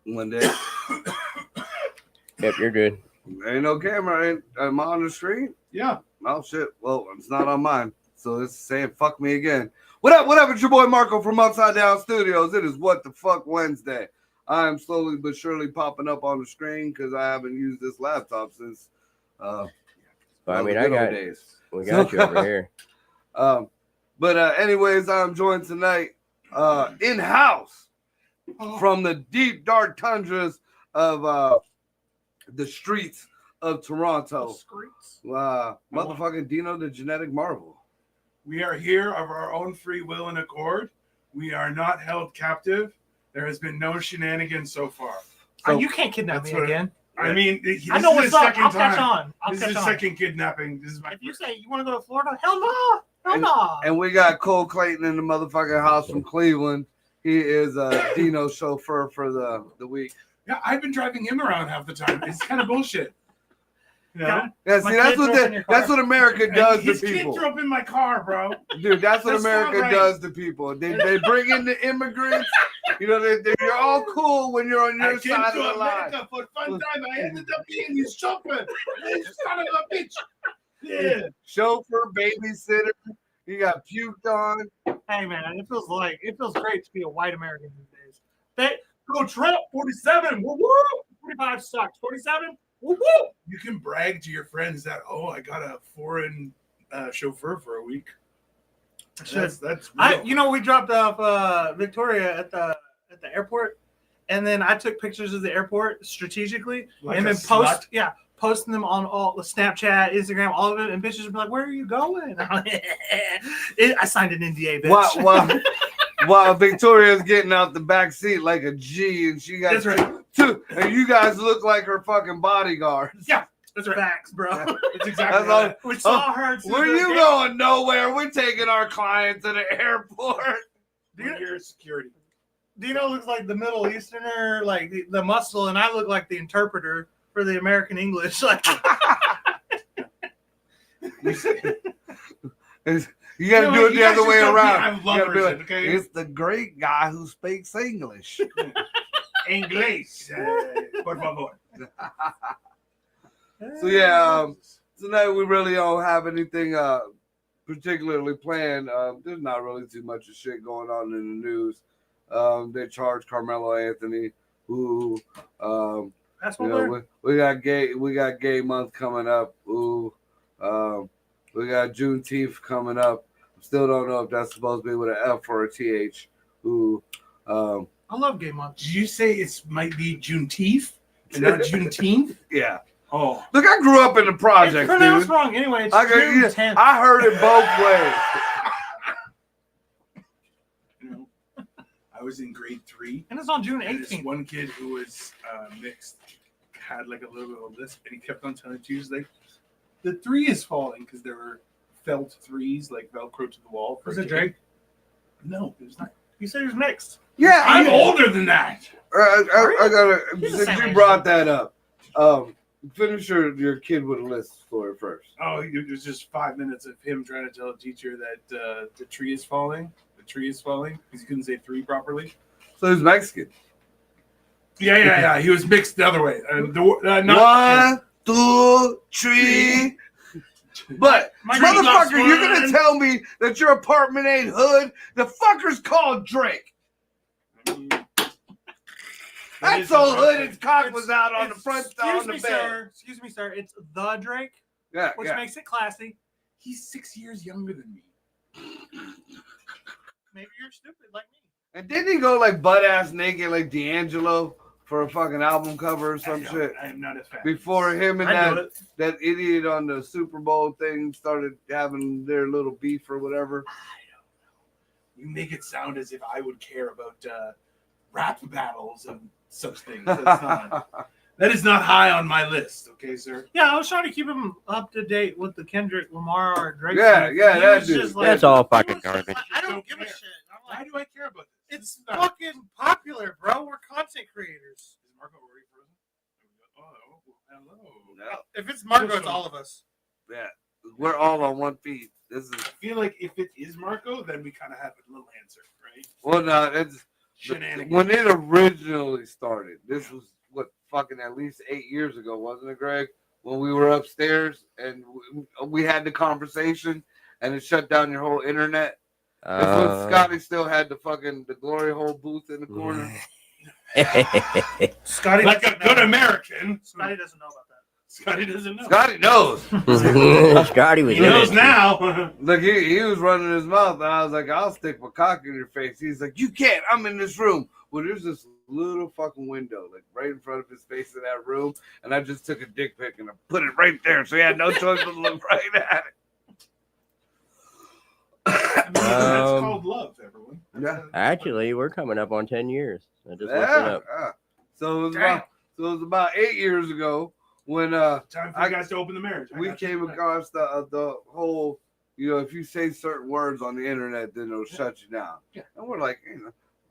One day. Yep, you're good. Ain't no camera. Am I on the screen? Yeah. Oh, shit. Well, it's not on mine. So it's saying fuck me again. What up? What up? It's your boy Marco from Upside Down Studios. It is What the Fuck Wednesday. I am slowly but surely popping up on the screen because I haven't used this laptop since I mean, I got days. We got you over here. But anyways, I'm joined tonight in-house from the deep, dark tundras of the streets of Toronto. Motherfucking Dino, the genetic marvel. We are here of our own free will and accord. We are not held captive. There has been no shenanigans so far. So, you can't kidnap me again. I mean, I know what's up. I'll catch on. This is the second kidnapping. This is my if you say you want to go to Florida, hell no. Hell no. And we got Cole Clayton in the motherfucking house from Cleveland. He is Dino's chauffeur for the week. Yeah, I've been driving him around half the time. It's kind of bullshit. You know? Yeah, see, that's what America does to people. His kid threw up in my car, bro. Dude, that's what America does to people. They bring in the immigrants. You know, you're all cool when you're on your side of the line. For fun time, I ended up being his chauffeur. Son of a bitch. Yeah. Chauffeur, babysitter. You got puked on. Hey man, it feels great to be a white American these days. Go Trump, 47. Woo woo. 45 sucks. 47. Woo woo. You can brag to your friends that I got a foreign chauffeur for a week. That's real. We dropped off Victoria at the airport, and then I took pictures of the airport strategically, and then posting them on all the Snapchat, Instagram, all of it, and bitches would be like, "Where are you going?" I signed an NDA, bitch. While Victoria's getting out the back seat like a G, and she got two, and you guys look like her fucking bodyguards. Yeah, that's right. Facts, bro. That's exactly right. We saw her. Where you going? Nowhere. We're taking our client to the airport. Your security. Dino looks like the Middle Easterner, like the muscle, and I look like the interpreter for the American English. Like, you got to do it the other way around. I love her. Okay? It's the great guy who speaks English. Inglés, por favor. So yeah, tonight we really don't have anything particularly planned. There's not really too much of shit going on in the news. They charged Carmelo Anthony, who we got gay month coming up. We got Juneteenth coming up. Still don't know if that's supposed to be with an F or a TH. I love gay month. Did you say it might be Juneteenth and not Juneteenth? Yeah. Oh. Look, I grew up in the projects, it's pronounced wrong. Anyway, it's June 10th. I heard it both ways. I was in grade 3. And it's on June 18th. This one kid who was mixed had like a little bit of this, and he kept on telling Tuesday, the 3 is falling because there were felt 3s like Velcro to the wall. Was it Drake? No, it was not. You said he was mixed. Yeah, I'm older than that. I gotta. Since you brought that up, finish your kid with a list story first. Oh, it was just 5 minutes of him trying to tell a teacher that the tree is falling. The tree is falling because he couldn't say 3 properly. So he's Mexican. Yeah. He was mixed the other way. 1, 2, 3. But motherfucker, you're gonna tell me that your apartment ain't hood? The fucker's called Drake. That's so hood. His cock was out on the front on the bed. Excuse me, sir. It's the Drake. Yeah, which makes it classy. He's 6 years younger than me. Maybe you're stupid like me. And didn't he go like butt ass naked like D'Angelo for a fucking album cover or some shit? I am not a fan. Before him and that idiot on the Super Bowl thing started having their little beef or whatever. I don't know. You make it sound as if I would care about rap battles and such things. That is not high on my list. Okay, sir. Yeah, I was trying to keep him up to date with the Kendrick Lamar or Drake. Yeah, stuff. yeah, He that was dude. just That's all he fucking was just garbage. I don't Don't give a care. shit. I'm Why like, do I care about this? it's This is not- fucking popular, bro. We're content creators. Is Marco already frozen? Oh, hello. No. If it's Marco, it's all of us. Yeah, we're all on one feet. This is I feel like if it is Marco, then we kind of have a little answer, right? well, no, it's Shenanigans. when it originally started. This was what fucking at least 8 years ago, wasn't it, Greg? When we were upstairs and we had the conversation, and it shut down your whole internet. That's when Scotty still had the glory hole booth in the corner. Scotty, Like a doesn't good know. American. Scotty doesn't know about that. Scotty doesn't know. Scotty knows. Scotty was He in knows it. now. Look, he was running his mouth, and I was like, I'll stick my cock in your face. He's like, you can't. I'm in this room. Well, there's this little fucking window, like right in front of his face in that room, and I just took a dick pic and I put it right there, so he had no choice but to look right at it. That's called love, everyone. Yeah. Actually, we're coming up on 10 years. I just looked it Yeah. up. Yeah. So it was Damn. about 8 years ago when Time for you guys to open the marriage. I we got you. came across the whole, if you say certain words on the internet, then it'll shut you down. Yeah. And we're like,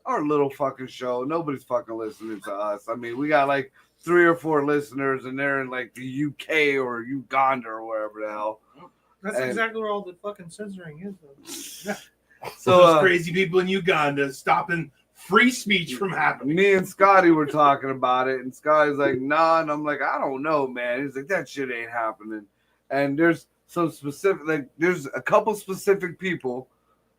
our little fucking show, nobody's fucking listening to us. I mean, we got like 3 or 4 listeners, and they're in like the UK or Uganda or wherever the hell. That's And- exactly where all the fucking censoring is, though. So those So crazy people in Uganda stopping free speech from happening. me and Scotty were talking about it, and Scotty's like, nah, and I'm like, I don't know, man. He's like, that shit ain't happening. And there's some specific, like, there's a couple specific people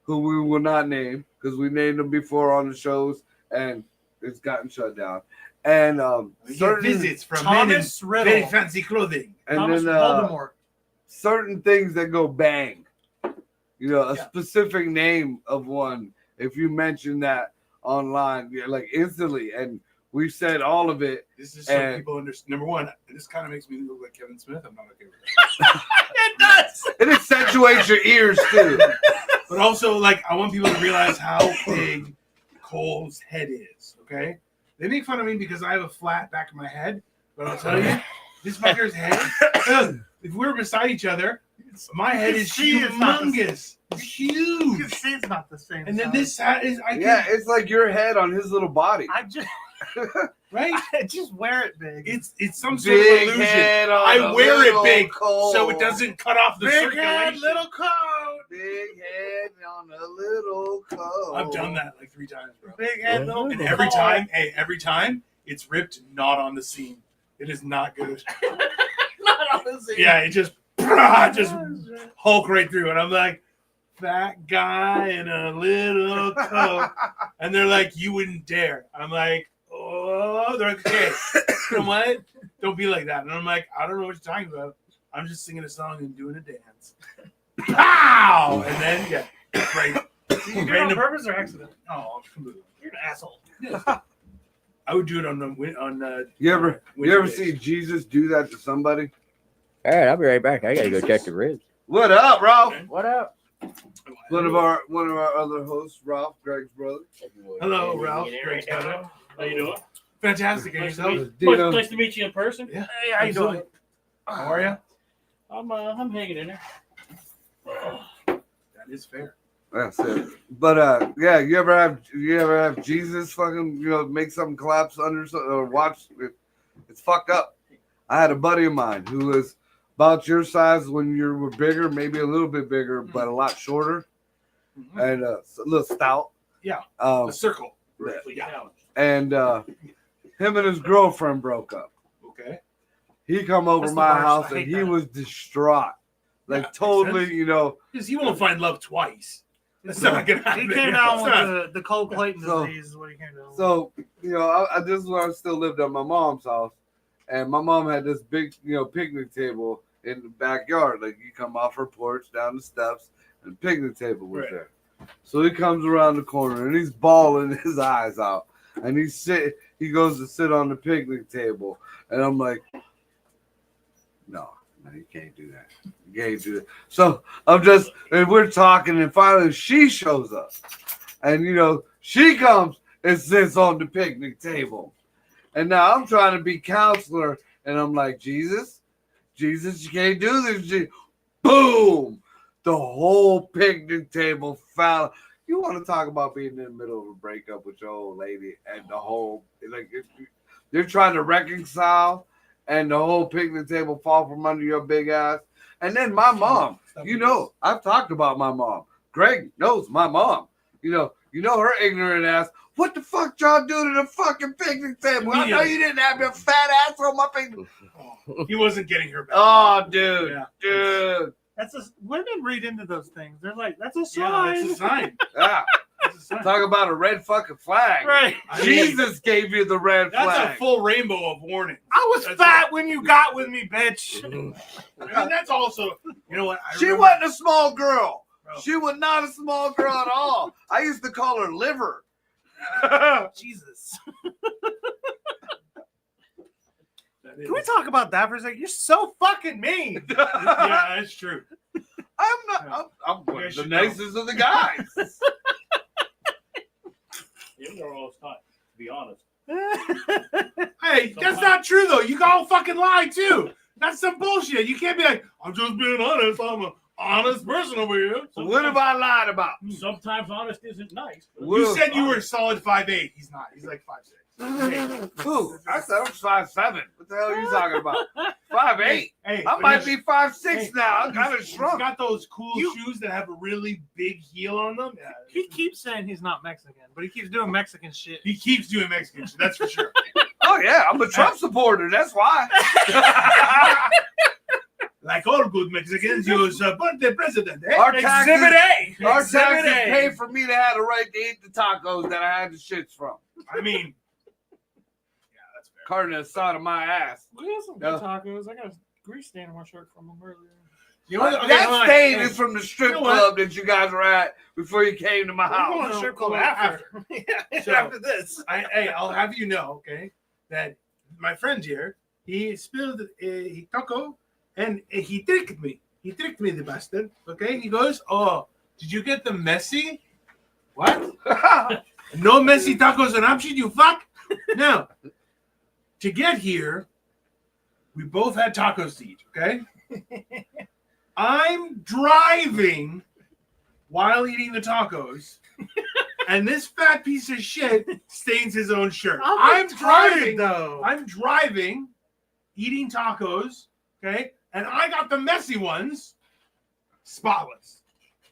who we will not name because we named them before on the shows, and it's gotten shut down. And We get certain visits from men in Thomas very Riddle. fancy clothing. and Thomas then Voldemort. certain things that go bang. A Yeah. specific name of one. If you mention that online, like instantly, and we said all of it. This is so And- people understand. Number one, this kind of makes me look like Kevin Smith. I'm not okay with that. It does. It accentuates your ears too. But also, like, I want people to realize how big Cole's head is, okay? They make fun of me because I have a flat back of my head, but I'll tell you, this fucker's head, if we were beside each other, my head is See, it's not the- humongous. It's You can huge. see it's not the same. And then size. this hat is, Yeah, it's like your head on his little body. I just, right? I just wear it big. It's some sort of Big illusion. head on I a wear it little big cold. so it doesn't cut off the Big circulation. head, little coat. Big head on a little coat. I've done that like 3 times, bro. Big head, little And coat. every time, it's ripped not on the seam. It is not good. Not on the scene. Yeah, it just Hulk right through, and I'm like, fat guy in a little coat, and they're like, you wouldn't dare. I'm like, oh, they're like, okay, you know what? Don't be like that. And I'm like, I don't know what you're talking about. I'm just singing a song and doing a dance. Pow! And then right. Did you do it on Random- purpose or accident? Oh, completely. You're an asshole. I would do it on You ever winter days. see Jesus do that to somebody? All right, I'll be right back. I gotta go check the ribs. What up, Ralph? Okay. What up? One of our other hosts, Ralph, Greg's brother. Hello, Ralph. Greg's brother. How you doing? Fantastic. And Nice to yourself? meet, Dino. nice to meet you in person. Yeah. Hey, how you doing? How are you? I'm hanging in there. That is fair. That's it. But yeah, you ever have Jesus fucking make something collapse under or watch it? It's fucked up. I had a buddy of mine who was about your size when you were bigger, maybe a little bit bigger, but a lot shorter Mhm. and a little stout. Yeah. Um, The circle. Yeah. and him and his girlfriend broke up. Okay. He come over That's the my worst. house I and hate he that. was distraught, Yeah, like makes totally, sense. Because he won't find love twice. That's So- not gonna happen. He came down It's with not- the Cole Clayton So- disease. Is what he came down with. So, I this is when I still lived at my mom's house, and my mom had this big, picnic table in the backyard. Like you come off her porch, down the steps, and the picnic table was Right. there. So he comes around the corner and he's bawling his eyes out, and he goes to sit on the picnic table, and I'm like, no, you can't do that. You can't do that. So and we're talking, and finally she shows up, and she comes. it sits on the picnic table. And now I'm trying to be counselor, and I'm like, Jesus, you can't do this. Boom! The whole picnic table fell. You want to talk about being in the middle of a breakup with your old lady, and the whole, like, you're trying to reconcile, and the whole picnic table fall from under your big ass. And then my mom, I've talked about my mom. Greg knows my mom. You know her ignorant ass. What the fuck y'all do to the fucking picnic table? I know you didn't have your fat ass on my picnic. He wasn't getting her back. Oh, dude, Yeah. dude. Women read into those things. They're like, that's a Yeah, sign. that's a sign. Yeah. That's a sign. Talk about a red fucking flag. Right. I mean, Jesus gave you the red that's flag. a full rainbow of warnings. I was That's fat when you got with me, bitch. I mean, that's also, you know what? I She remember- wasn't a small girl. Bro. She was not a small girl at all. I used to call her liver. Jesus. That Can we is- talk about that for a second? You're so fucking mean. Yeah, that's true. I'm not. I'm one You of the should know. nicest of the guys. You were all time, to be honest. Hey, that's not true though. You all fucking lie too. That's some bullshit. You can't be like, I'm just being honest. I'm an honest person over here. What have I lied about? Sometimes honest isn't nice. but- What You have- said you were a solid 5'8". He's not. He's like 5'6". Who? I said I'm 5'7". What the hell are you talking about? 5'8". Hey, I might be 5'6" now. I kind of He's shrunk. got those cool shoes that have a really big heel on them. Yeah. He keeps saying he's not Mexican, but he keeps doing Mexican shit. He keeps doing Mexican shit. That's for sure. Oh yeah, I'm a Trump supporter. That's why. Like all good Mexicans, you support the president. Eh? Our taxes- Exhibit A. Our Exhibit taxes A. pay for me to have the right to eat the tacos that I had the shits from. I mean, yeah, that's fair. Carne asada my ass. We had some good tacos. I got a grease stain on my shirt from them earlier. You know what? Okay, That hold on. stain Hey, is from the strip You know what? club that you guys were at before you came to my We're going house. to no, strip club hold on, after. Yeah, So- after this. Hey, I'll have you know, okay, that my friend here, he spilled a taco and he tricked me. He tricked me, the bastard. Okay, he goes, "Oh, did you get the messy? What? No messy tacos an option, you fuck? No. To get here, we both had tacos to eat, okay? I'm driving while eating the tacos, and this fat piece of shit stains his own shirt. I'm driving, though. I'm driving, eating tacos, okay? And I got the messy ones, spotless.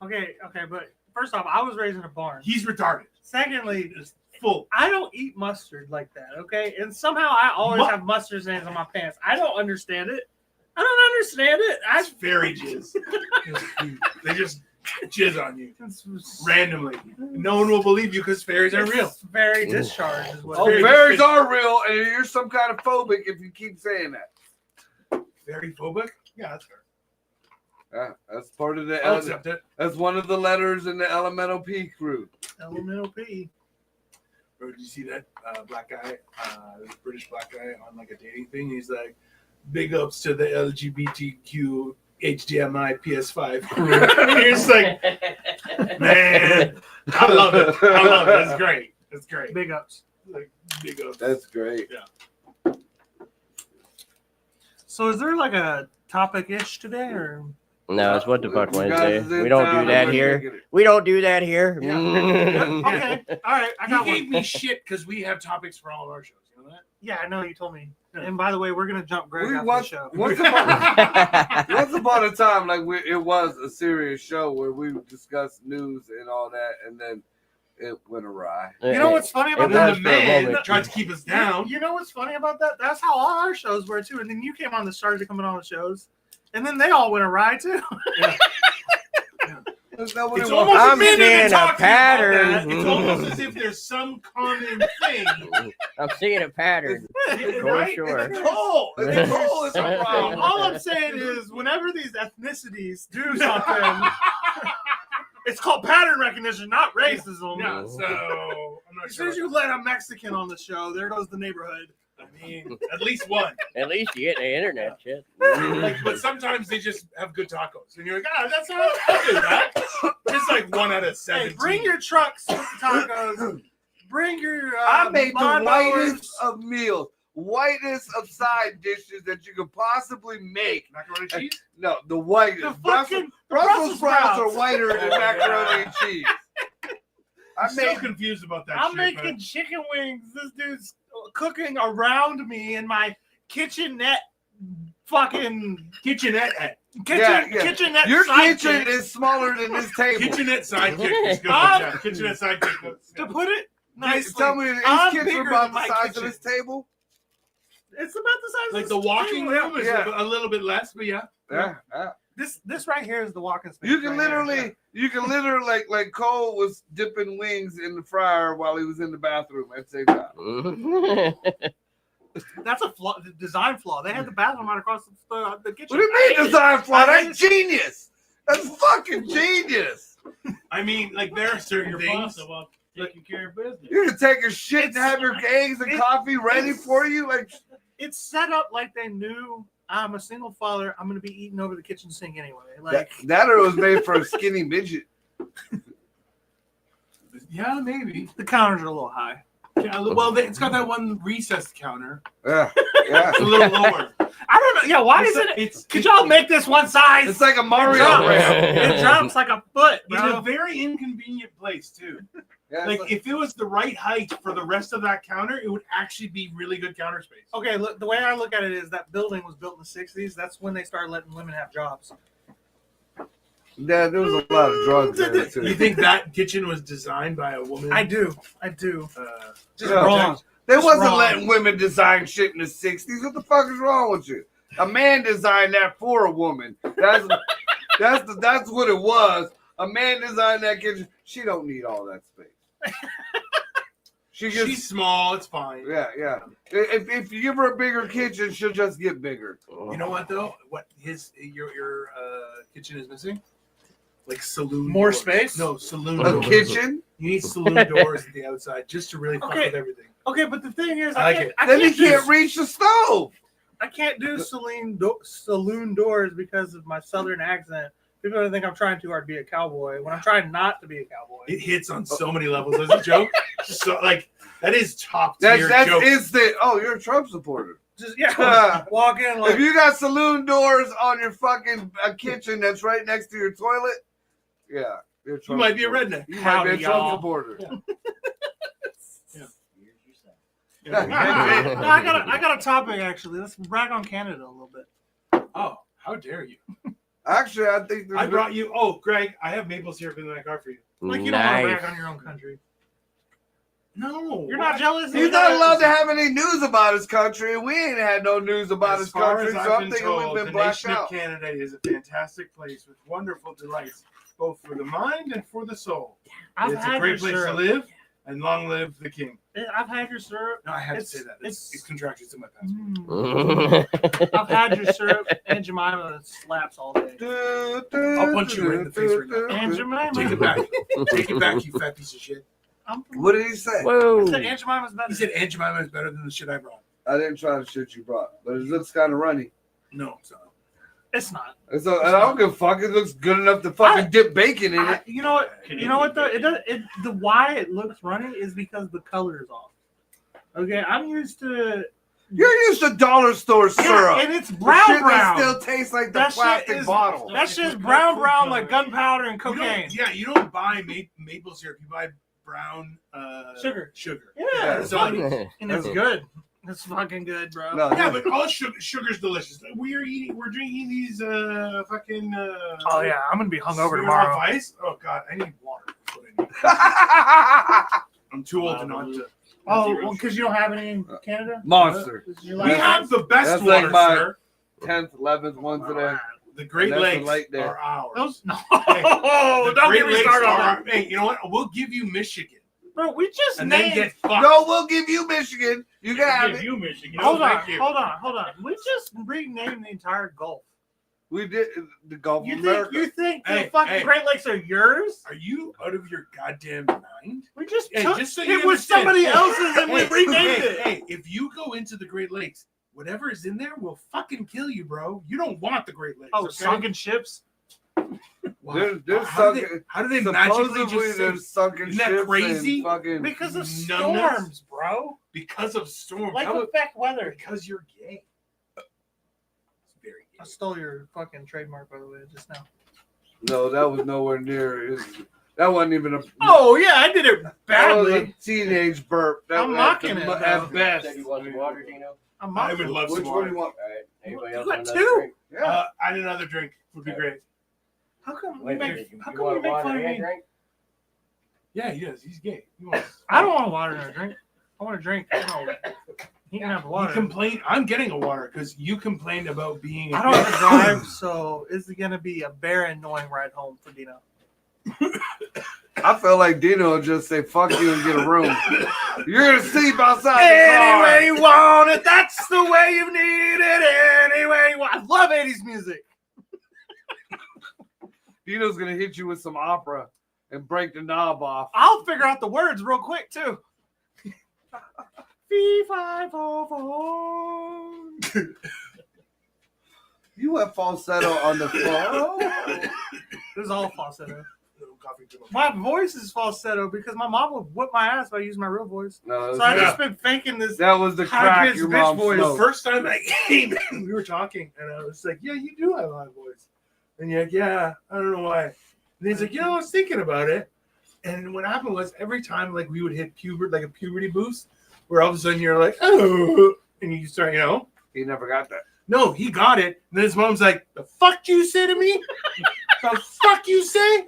Okay, but first off, I was raised in a barn. He's retarded. Secondly, Just full. I don't eat mustard like that, okay? And somehow I always Mu- have mustard stains on my pants. I don't understand it. I don't understand it. That's fairy jizz. They just jizz on you randomly. No one will believe you because fairies are real. It's very discharged. Is what Oh, it is. fairies are real, and you're some kind of phobic if you keep saying that. Fairy phobic? Yeah, that's fair. Yeah, that's part of the. I'll accept it. That's one of the letters in the Elemental P crew. Elemental P. Bro, did you see that black guy, this British black guy on like a dating thing? He's like, big ups to the LGBTQ HDMI PS5 crew. He's like, man, I love it. I love it. It's great. It's great. Big ups. Like, big ups. That's great. So is there like a topic-ish today, or No, it's what the fuck You guys Wednesday. is in We don't town, do that we're here. taking it. We don't do that here. Yeah. okay? All right, I You got gave one. me shit because we have topics for all of our shows. You know that? Yeah, I know you told me. Yeah. And by the way, we're gonna jump Greg We after watched- the show. Once upon a time, like it was a serious show where we would discuss news and all that, and then it went awry. You know what's funny about It And that? was then the for a man moment. tried to keep us down. You know what's funny about that? That's how all our shows were too. And then you came on started coming on the shows, and then they all went awry too. Is that what It's it was? almost I'm a minute seeing to a talk to you about pattern. that. It's almost as if there's some common thing. I'm seeing a pattern. For Right? sure. Nicole, Nicole is a problem. All I'm saying is, whenever these ethnicities do something, it's called pattern recognition, not racism. Yeah, so I'm not As soon sure. as you let a Mexican on the show, there goes the neighborhood. I mean, at least one. At least you get the internet shit. Like, but sometimes they just have good tacos, and you're like, ah, that's not. I'll do that. Just like 1 out of 17. Hey, bring your trucks with the tacos. bring your. I made the lawnmowers. whitest of meals, whitest of side dishes that you could possibly make. Macaroni and cheese? No, the whitest. The fucking Brussels sprouts are sprouts. whiter than macaroni and cheese. I'm I so made confused about that I'm shit. making chicken wings. This dude's cooking around me in my kitchenette. Fucking kitchenette. kitchenette. your sidekick. kitchen is smaller than this table. Kitchenette sidekick is good. Um, Kitchenette sidekick. To put it nicely, Tell me, his I'm kitchen bigger about than the my size kitchen. of this table? It's about the size Like of the this walking table. room is Yeah. a little bit less, but yeah. Yeah. This right here is the walking space. You can right here. literally, like Cole was dipping wings in the fryer while he was in the bathroom at the same time. That's a flaw, the design flaw. They had the bathroom right across the kitchen. What do you mean design flaw? I That's genius. That's fucking genius. I mean, like there are certain Your things. boss about taking care of business. You can take your shit and have your eggs and coffee ready for you. Like It's set up like they knew I'm a single father. I'm going to be eating over the kitchen sink anyway. Like that or it was made for a skinny midget. Yeah, maybe. the counters are a little high. Yeah, well, it's got that one recessed counter. Yeah. It's a little lower. I don't know. Yeah, why isn't it? Could y'all make this one size? It's like a Mario Drop. ramp. It drops like a foot, In a bro. very inconvenient place too. Yeah, Like it's if it was the right height for the rest of that counter, it would actually be really good counter space. Okay, look. The way I look at it is that building was built in the '60s. That's when they started letting women have jobs. yeah, there was a lot of drugs in it You too. think that kitchen was designed by a woman? I do. Just Yeah. wrong. They It's wasn't wrong. letting women design shit in the 60s. What the fuck is wrong with you? A man designed that for a woman. That's what it was. A man designed that kitchen. She don't need all that space. She's small. It's fine. yeah. If you give her a bigger kitchen, she'll just get bigger. You know what though? What your kitchen is missing? Like saloon. More doors. space? No saloon. A doors. kitchen? You need saloon doors at the outside just to really fuck Okay. with everything. Okay, but the thing is, I like can't, it. I Then can't you can't do, reach the stove. I can't do saloon doors because of my southern accent. People don't think I'm trying too hard to be a cowboy when I'm trying not to be a cowboy. It hits on so many levels as a joke. So like that is top That's tier joke. instant. Oh, you're a Trump supporter. Just walk in like If you got saloon doors on your fucking kitchen that's right next to your toilet, yeah, you're a You Trump might be a supporter. redneck. You might Howdy, be a Trump y'all. supporter. No, I got a topic actually. Let's brag on Canada a little bit. Oh, how dare you! Actually, I think I brought you. Oh, Greg, I have maple syrup in my car for you. Like you don't want to Nice. brag on your own country. No, You're not jealous. He's not allowed to have any news about his country, and we ain't had no news about As his far country, as so I've I'm been thinking told, we've the been blacked nation out. of Canada is a fantastic place with wonderful delights, both for the mind and for the soul. I've It's a had great your place to syrup. live, and long live the king. I've had your syrup. No, I have It's- to say that. it's- It's contracted to my passport. I've had your syrup. Aunt Jemima slaps all day. I'll punch you right in the face right now. Aunt Jemima. Take it back. Take it back, you fat piece of shit. What did he say? I Whoa. said Aunt Jemima's better. He said Aunt Jemima is better than the shit I brought. I didn't try the shit you brought, but it looks kind of runny. No, it's not. It's not. And I don't give a fuck. It looks good enough to fucking dip bacon in it. You know what? You know what though? It does. The why it looks runny is because the color is off. Okay, I'm used to. You're used to dollar store syrup. and it's The brown shit that brown. still tastes like the That shit plastic is- bottle. That shit's brown like gunpowder and cocaine. You don't buy maple syrup. You buy brown Sugar. Sugar. Yeah, That's all it is. and it's good. It's fucking good, bro. No, Yeah, but all sugar's delicious. We're drinking these fucking. Oh yeah, I'm gonna be hungover Smirnoff tomorrow. Ice. Oh god, I need water. That's what I need. I'm too old to not to. Oh, well, because you don't have any in Canada. Monster. Is your We life- have the best That's like water, my- sir. 10th, 11th one today. The Great That's the Lakes lake there. are ours. Those, no, The don't Great get me Lakes started on are that, Hey, you know what? We'll give you Michigan, bro. We just and then named. get fucked. No, we'll give you Michigan. You can have Give it. you Michigan. Hold on, thank you. hold on. We just renamed the entire Gulf. We did the Gulf You of think America. you think Hey, the fucking hey. Great Lakes are yours? Are you out of your goddamn mind? We just Hey, took just so you it was understand. somebody Hey, else's and hey, we renamed hey, it. Hey, if you go into the Great Lakes, whatever is in there will fucking kill you, bro. You don't want the Great Lakes. Oh, okay? sunken ships. Wow. There's How do they magically supposedly just there's sunken Isn't that ships crazy? and fucking Because of Numbness? storms, bro. because of storms? Like How affect weather. because you're gay. It's very I gay. stole your fucking trademark, by the way, just now. No, that was nowhere near. That wasn't even a. Oh yeah, I did it That was badly. a teenage burp. That I'm was mocking at it, the- though. at best. Said you want some water, Dino? I'm I mocking would it. love Which some one water. do you want? All right. Anybody You else got want two? another drink? Yeah. I need another drink. Would be great. How come Wait, you make? did How you come want you make water fun of and me? drink? Yeah, he does. He's gay. He wants. I don't want water in a drink. I want a drink. No, he can have the You water. complain. I'm getting a water because you complained about being. I don't have to drive, so it's gonna be a very annoying ride home for Dino. I felt like Dino would just say "fuck you" and get a room. You're gonna sleep outside Any way the you want it, that's the way you need it. Anyway, you want. I love 80s music. car. Dino's gonna hit you with some opera and break the knob off. I'll figure out the words real quick too. Fee, fi, fo, fo. You went falsetto on the floor. This is all falsetto. Coffee to my- My voice is falsetto because my mom would whip my ass if I used my real voice. No, So I Yeah. just been faking this. that was the crack high-pitched your bitch mom voice. The smoked. first time I came in, we were talking, and I was like, "Yeah, you do have my voice." And you're like, "Yeah, I don't know why." And he's like, "Yeah, I was thinking about it." And what happened was every time like we would hit like a puberty boost, where all of a sudden you're like, "Oh," and you start, He never got that. No, he got it. And then his mom's like, "The fuck you say to me? The fuck you say?"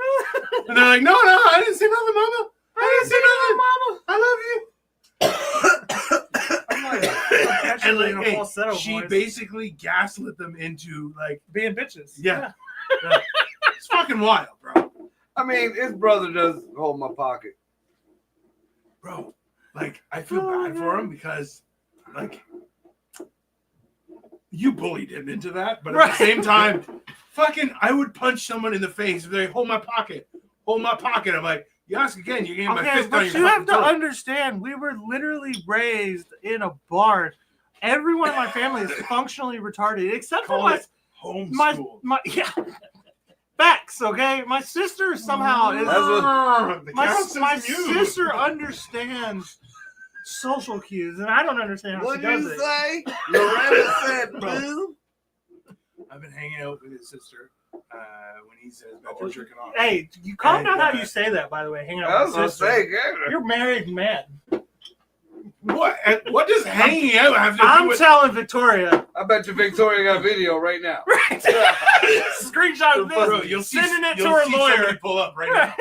And they're like, "No, I didn't say nothing, mama. I didn't say nothing, mama. I love you." I'm like, actually in a hey, falsetto she voice. basically gaslit them into like, Being bitches. yeah. It's fucking wild, bro. I mean, his brother does hold my pocket. Bro, like I feel bad for him because like you bullied him into that, but at the same time, fucking I would punch someone in the face if they hold my pocket. Hold my pocket. I'm like, you ask again, you're getting my Okay, fist on but your you have fucking to throat. understand, we were literally raised in a barn. Everyone in my family is functionally retarded, except for Call it homeschool. my yeah. Facts, okay? My sister somehow is The my counts is you. sister understands social cues, and I don't understand how What she did does you it. say? Loretta said, Bro. boo. I've been hanging out with his sister when he says bedroom jerking off. Hey, you calm And, down how you say that, by the way. Hang I out was with gonna my sister. say, yeah. You're married man. What does hanging out have to do I'm with? telling Victoria. I bet you Victoria got video right now. Right. Screenshot of Bro, this. you'll see, Sending it to you'll her see lawyer. somebody pull up right now.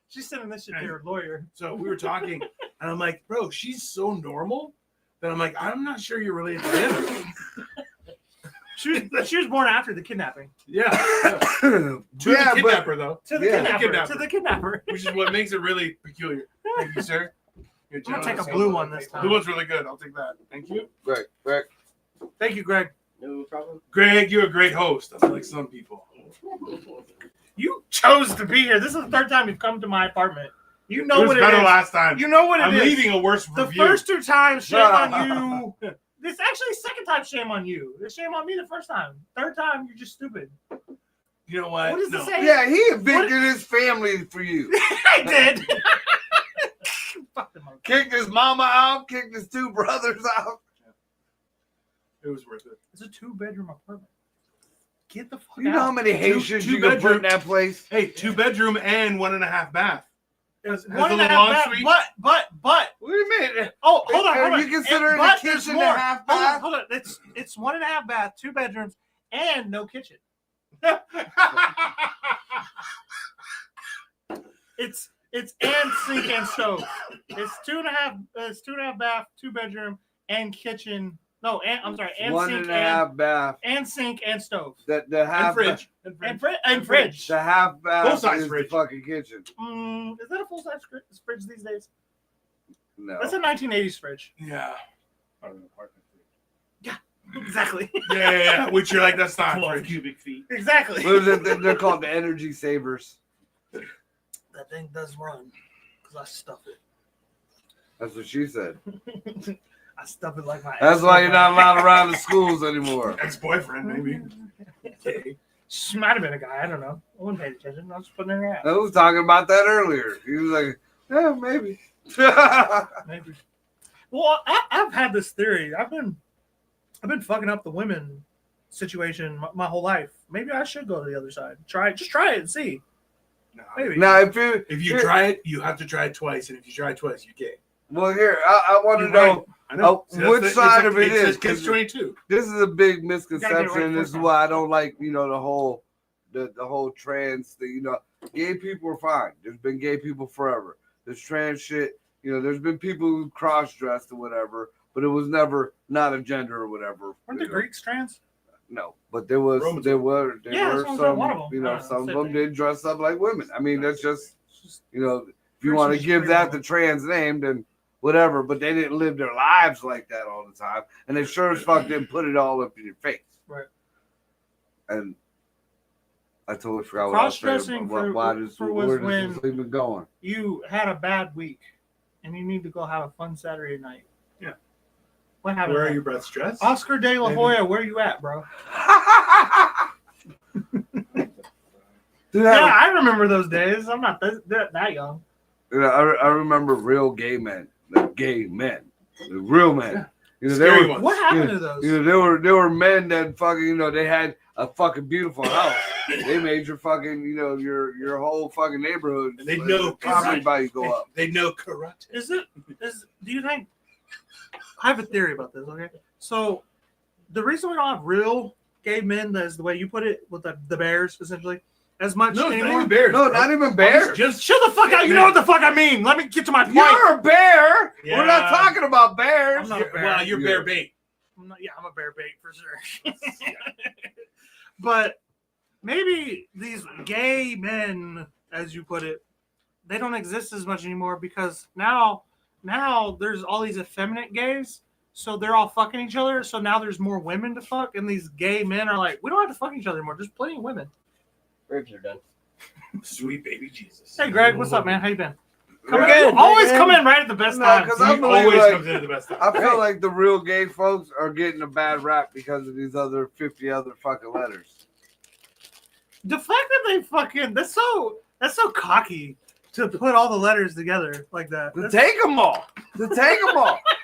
She's sending this shit to her lawyer. So we were talking, and I'm like, bro, she's so normal that I'm like, I'm not sure you're related to him. She was born after the kidnapping. Yeah. To Yeah, the but kidnapper, though, To the Yeah. kidnapper. Kidnapper. To the kidnapper. which is what makes it really peculiar. Thank you, sir. You're I'm gonna take a generous. blue one this time. Blue one's really good. I'll take that. Thank you. Greg. Thank you, Greg. No problem. Greg, you're a great host. Unlike some people. You chose to be here. This is the third time you've come to my apartment. You know It was what it better is. last time. You know what it I'm is. leaving a worse The review. first two times, shame on you. This actually second time, shame on you. It's shame on me the first time. Third time, you're just stupid. You know what? What does it say? Yeah, he evicted his family for you. I did. Fuck them up. Kicked his mama out, kicked his two brothers out. It was worth it. It's a 2-bedroom apartment. Get the fuck You know how out. many Haitians two you can put in bedroom- that place? Hey, 2-bedroom and 1.5 bath. Has One a and a little half ensuite. bath, but. What do you mean? Oh, hold on, Are hold on. you considering But the there's kitchen more. a half Hold on, bath? hold on. It's 1.5 bath, 2 bedrooms, and no kitchen. It's and sink and stove. It's 2.5. It's 2.5 bath, 2 bedroom, and kitchen. No, and I'm sorry, and One sink and a half bath. and sink and stove The and half fridge. and fridge. The half bath Full-size is fridge. the fucking kitchen. Is that a full size fridge these days? No. That's a 1980s fridge. Yeah. Exactly. Yeah. Which you're like, that's not 12 fridge. cubic feet. Exactly. What is it? They're called the energy savers. That thing does run because I stuff it. That's what she said. I stuff it like my. That's why you're not allowed around the schools anymore. Ex-boyfriend, maybe. Okay. She might have been a guy. I don't know. I wasn't paying attention. I was just putting her ass. I was talking about that earlier. He was like, yeah, maybe. Maybe. Well, I've had this theory. I've been fucking up the women situation my whole life. Maybe I should go to the other side. Just try it and see. No. Maybe. Now, If you try it, you have to try it twice, and if you try it twice, you're gay. well, here, I want to You're know. right. I know. Which side of it is? It's 22. This is a big Gotta get it misconception. right This first is time. why I don't like, the whole trans thing. Gay people are fine. There's been gay people forever. There's trans shit. There's been people who cross-dressed or whatever, but it was never not a gender or whatever. Weren't the Greeks trans? No, but there were Yeah, that's what I'm saying, some, one of them. some of Same them thing. did dress up like women. I mean, that's just, It's just if you Greeks want are to just give pretty that normal. the trans name, then whatever. But they didn't live their lives like that all the time, and they sure as fuck didn't put it all up in your face. Right. And I totally forgot what I was saying. Cross-dressing Where was where when- this even going? You had a bad week, and you need to go have a fun Saturday night. Yeah. What happened? Where are your breaths dressed? Oscar De La Hoya, where you at, bro? Dude, Yeah, I remember those days. I'm not that young. I remember real gay men, the real men. They Scary were, ones. What happened to those? there were men that fucking, they had a fucking beautiful house. They made your fucking, your whole fucking neighborhood. And they know property value go up. They know karate. Do you think? I have a theory about this. Okay, so the reason we don't have real gay men, as the way you put it, with the bears, essentially, as much No, it's not anymore. even bears. No, bro. not even bears. Just Shut the fuck out! You know what the fuck I mean. Let me get to my point. You're a bear. Yeah. We're not talking about bears. I'm not a bear. well, you're Yeah. bear bait. I'm a bear bait for sure. But maybe these gay men, as you put it, they don't exist as much anymore because now there's all these effeminate gays, so they're all fucking each other. So now there's more women to fuck, and these gay men are like, we don't have to fuck each other anymore. There's plenty of women. Ribs are done. Sweet baby Jesus. Hey, Greg, what's up, man? How you been? Come Right. again. Always come in right at the best No, time. 'cause I He believe, always like, comes in at the best time. I feel like the real gay folks are getting a bad rap because of these other 50 other fucking letters. The fact that they fucking that's so cocky to put all the letters together like that. To That's- take them all.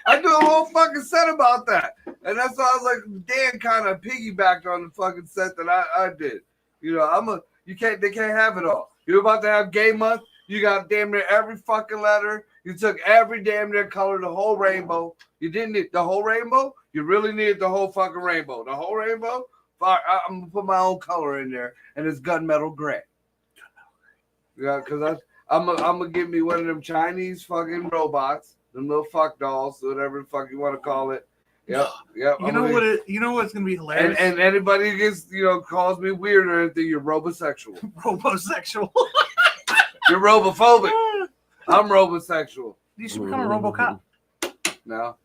I do a whole fucking set about that. And that's why I was like, Dan kind of piggybacked on the fucking set that I did. They can't have it all. You're about to have gay month. You got damn near every fucking letter. You took every damn near color, the whole rainbow. You didn't need the whole rainbow. You really needed the whole fucking rainbow. The whole rainbow. I'm gonna put my own color in there, and it's gunmetal gray. Yeah, because I'm gonna give me one of them Chinese fucking robots, them little fuck dolls, whatever the fuck you want to call it. Yep. You know what's gonna be hilarious? And anybody who gets calls me weird or anything, you're robosexual. Robosexual. You're robophobic. I'm robosexual. You should become a RoboCop. No,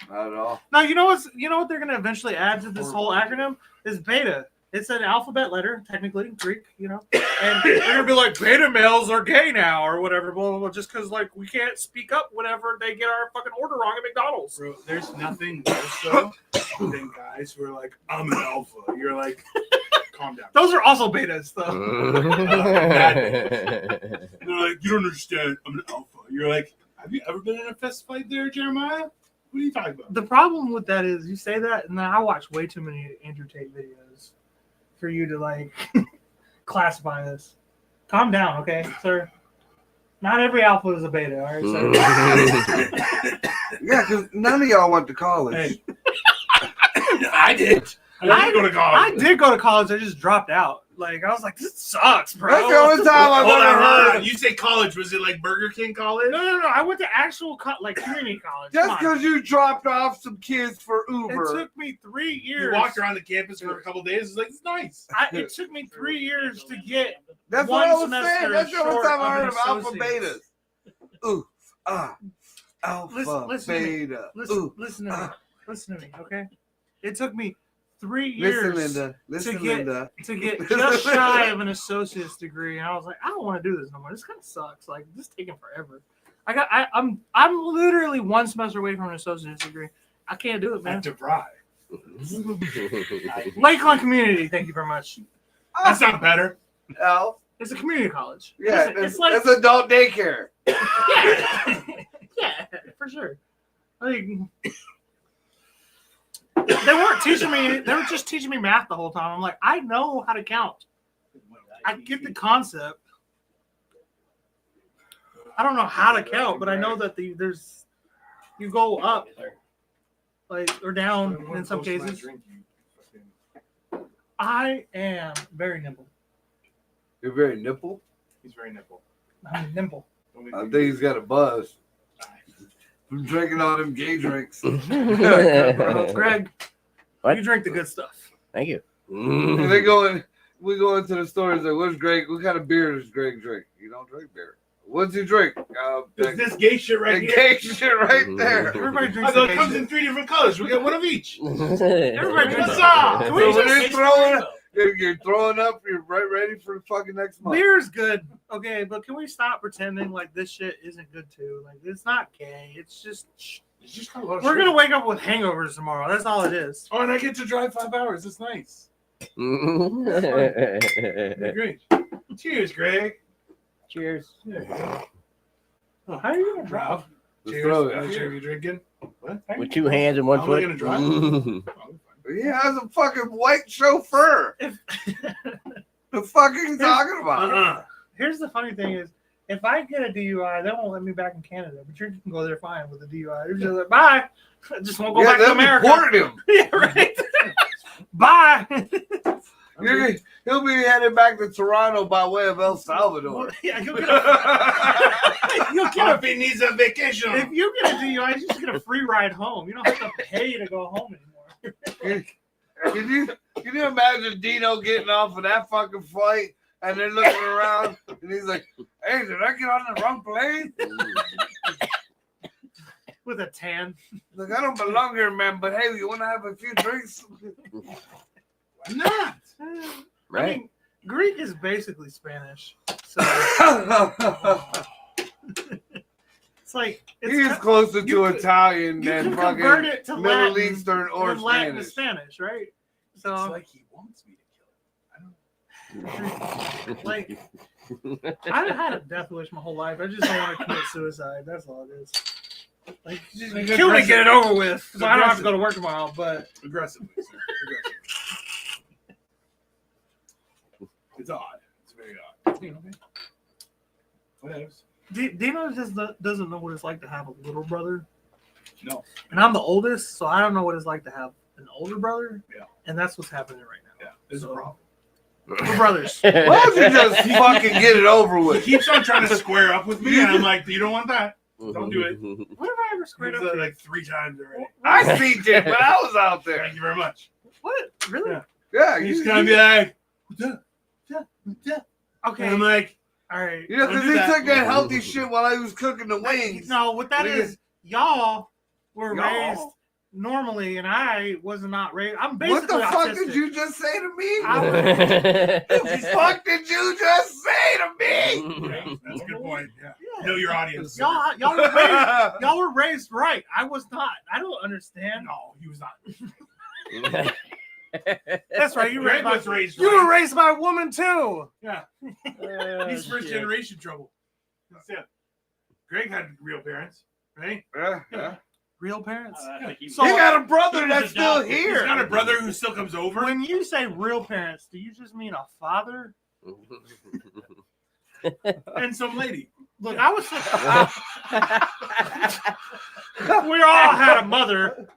not at all. No, you know what they're gonna eventually add to this whole acronym is beta. It's an alphabet letter, technically Greek, and they're gonna be like beta males are gay now or whatever, blah blah blah, just because like we can't speak up whenever they get our fucking order wrong at McDonald's. Bro, there's nothing worse though than guys who are like, I'm an alpha. You're like, calm down. Those are also betas, though. They're like, you don't understand. I'm an alpha. You're like, have you ever been in a fist fight there, Jeremiah? What are you talking about? The problem with that is you say that, and then I watch way too many Andrew Tate videos for you to like classify this. Calm down, okay, sir. Not every alpha is a beta, all right, sir. Yeah, because none of y'all went to college. Hey. I did. I did go to I college. did go to college. I just dropped out. Like I was like, this sucks, bro. That's the only time I've Hold ever on. heard. You say college. Was it like Burger King college? No. I went to actual community college. Just Come on. because you dropped off some kids for It Uber. took me 3 years. You walked around the campus for a couple days. It's like, it's nice. It took me 3 years to get. That's one what I was semester saying. That's the only short time I of heard an of alpha associate's. betas. Ooh, alpha Listen to me. beta. Listen Ooh, to me. Listen to me, okay? It took me 3 listen, years Linda. Listen, to get- Linda. to get just shy of an associate's degree, and I was like, I don't want to do this no more. This kind of sucks. Like, this is taking forever. I'm literally one semester away from an associate's degree. I can't do it, man. At DeVry. Lakeland Community. Thank you very much. That's not better. No. It's a community college. Yeah, it's like it's adult daycare. yeah, yeah, for sure. Like they weren't teaching me. They were just teaching me math the whole time. I'm like, I know how to count. I get the concept. I don't know how to count, but I know that there's you go up, like or down in some cases. I am very nimble. You're very nipple. He's very nipple. I'm nimble. I think he's got a buzz from drinking all them gay drinks. Greg, What? you drink the good stuff. Thank you. And we go into the stores like, what's Greg? What kind of beer does Greg drink? You don't drink beer. What's he drink? This gay shit right the here. gay shit right there. Everybody drinks. I thought the it gay comes shit. in 3 different colors. We got one of each. Everybody drinks. What's up? Can So we when just- you're throwing, you're throwing up, you're right ready for the fucking next month. Beer's good, okay, but can we stop pretending like this shit isn't good too? Like it's not gay. It's just It's just got a lot of we're sugar. gonna wake up with hangovers tomorrow. That's all it is. Oh, and I get to drive 5 hours. That's nice. Great. Cheers, Greg. Cheers. How are you gonna drive? Rob. Let's Cheers. throw it. I'm sure you're drinking. What? With 2 hands and 1 I'm foot. not gonna drive. He has a fucking white chauffeur. If The fuck are you talking about? Uh-uh. here's the funny thing is, if I get a DUI, they won't let me back in Canada. But you can go there fine with a DUI. You're just like, bye. I just won't go Yeah, back to they'll America. deport him. Yeah, right. Bye. He'll be headed back to Toronto by way of El Salvador. Yeah, you'll get a, you'll get a If he needs a vacation. If you get a DUI, you just get a free ride home. You don't have to pay to go home anymore. Can you imagine Dino getting off of that fucking flight and then looking around and he's like, "Hey, did I get on the wrong plane? With a tan. Like, I don't belong here, man. But hey, you want to have a few drinks?" Why not? Right. I mean, Greek is basically Spanish. So it's like He's it's closer you to could- Italian you than can convert fucking it to Middle Latin, Eastern or from Latin to Spanish. Spanish, right? So It's like he wants me to kill him. like I've had a death wish my whole life. I just don't want to commit suicide. That's all it is. Like, just Like kill me, aggressive. get it over with. So I don't have to Aggressive. go to work tomorrow. But Aggressively, sir. Aggressively. It's odd. It's very odd. What else? Dino just doesn't know what it's like to have a little brother. No. And I'm the oldest, so I don't know what it's like to have an older brother. Yeah. And that's what's happening right now. Yeah, there's a problem. We're brothers. Why don't you just fucking get it over He with? keeps on trying to square up with me, and I'm like, you don't want that. Don't do it. When have I ever squared He's up? like 3 times already. I seen it when I was out there. Thank you very much. What? Really? Yeah. Yeah, He's gonna be like, Okay. and I'm like, All right. you know, Don't because do he that. took that healthy shit while I was cooking the wings. No, what that What is, y'all were Y'all? raised normally, and I was not raised. I'm What basically the fuck autistic. did you just say to me? I What the fuck did you just say to me? yeah, that's a good point. Yeah. Know your audience. Y'all were raised right. I was not. I don't understand. No, he was not. That's right. You Greg were was raised You right. were raised by a woman too. Yeah. He's first generation trouble. That's it. Greg had real parents, right? Yeah. Real parents. He So got a brother He that's was still adopted. He's here. got a brother who still comes over. when you say real parents, do you just mean a father? And some lady. Look, I was. We all had a mother.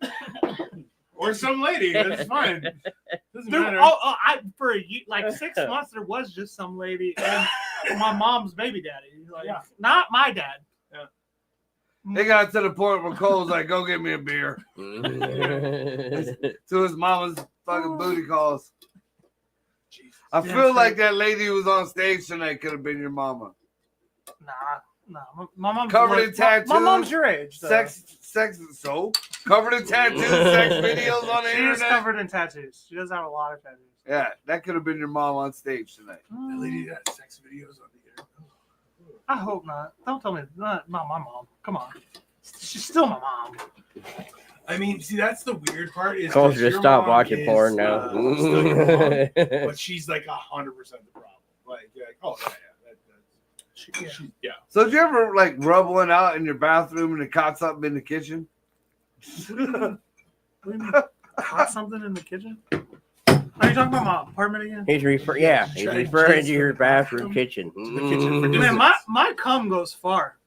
Or some lady. That's fine. Doesn't There, matter. for a year, like 6 months, there was just some lady and my mom's baby daddy. Like, Yeah. not my dad. They got to the point where Cole's like, "Go get me a beer." To his mama's fucking booty calls. Jesus. I Yeah, feel so- like that lady who was on stage tonight could have been your mama. Nah. My mom's Covered in my tattoos. mom's your age. So. Sex, so covered in tattoos, sex videos on the She is internet. covered in tattoos. She does have a lot of tattoos. Yeah, that could have been your mom on stage tonight. That lady had sex videos on the air. I hope not. Don't tell me. Not my mom. Come on. She's still my mom. I mean, see, that's the weird part. Is Told 'cause you to your stop mom watching is, porn now. still your mom, but she's like 100% the problem. Like, you're like, oh yeah. Yeah. So did you ever like rub one out in your bathroom and it caught something in the kitchen? What do you mean? Caught something in the kitchen? Are you talking about my apartment again? He's referring to your bathroom kitchen. the kitchen for Man, my cum goes far.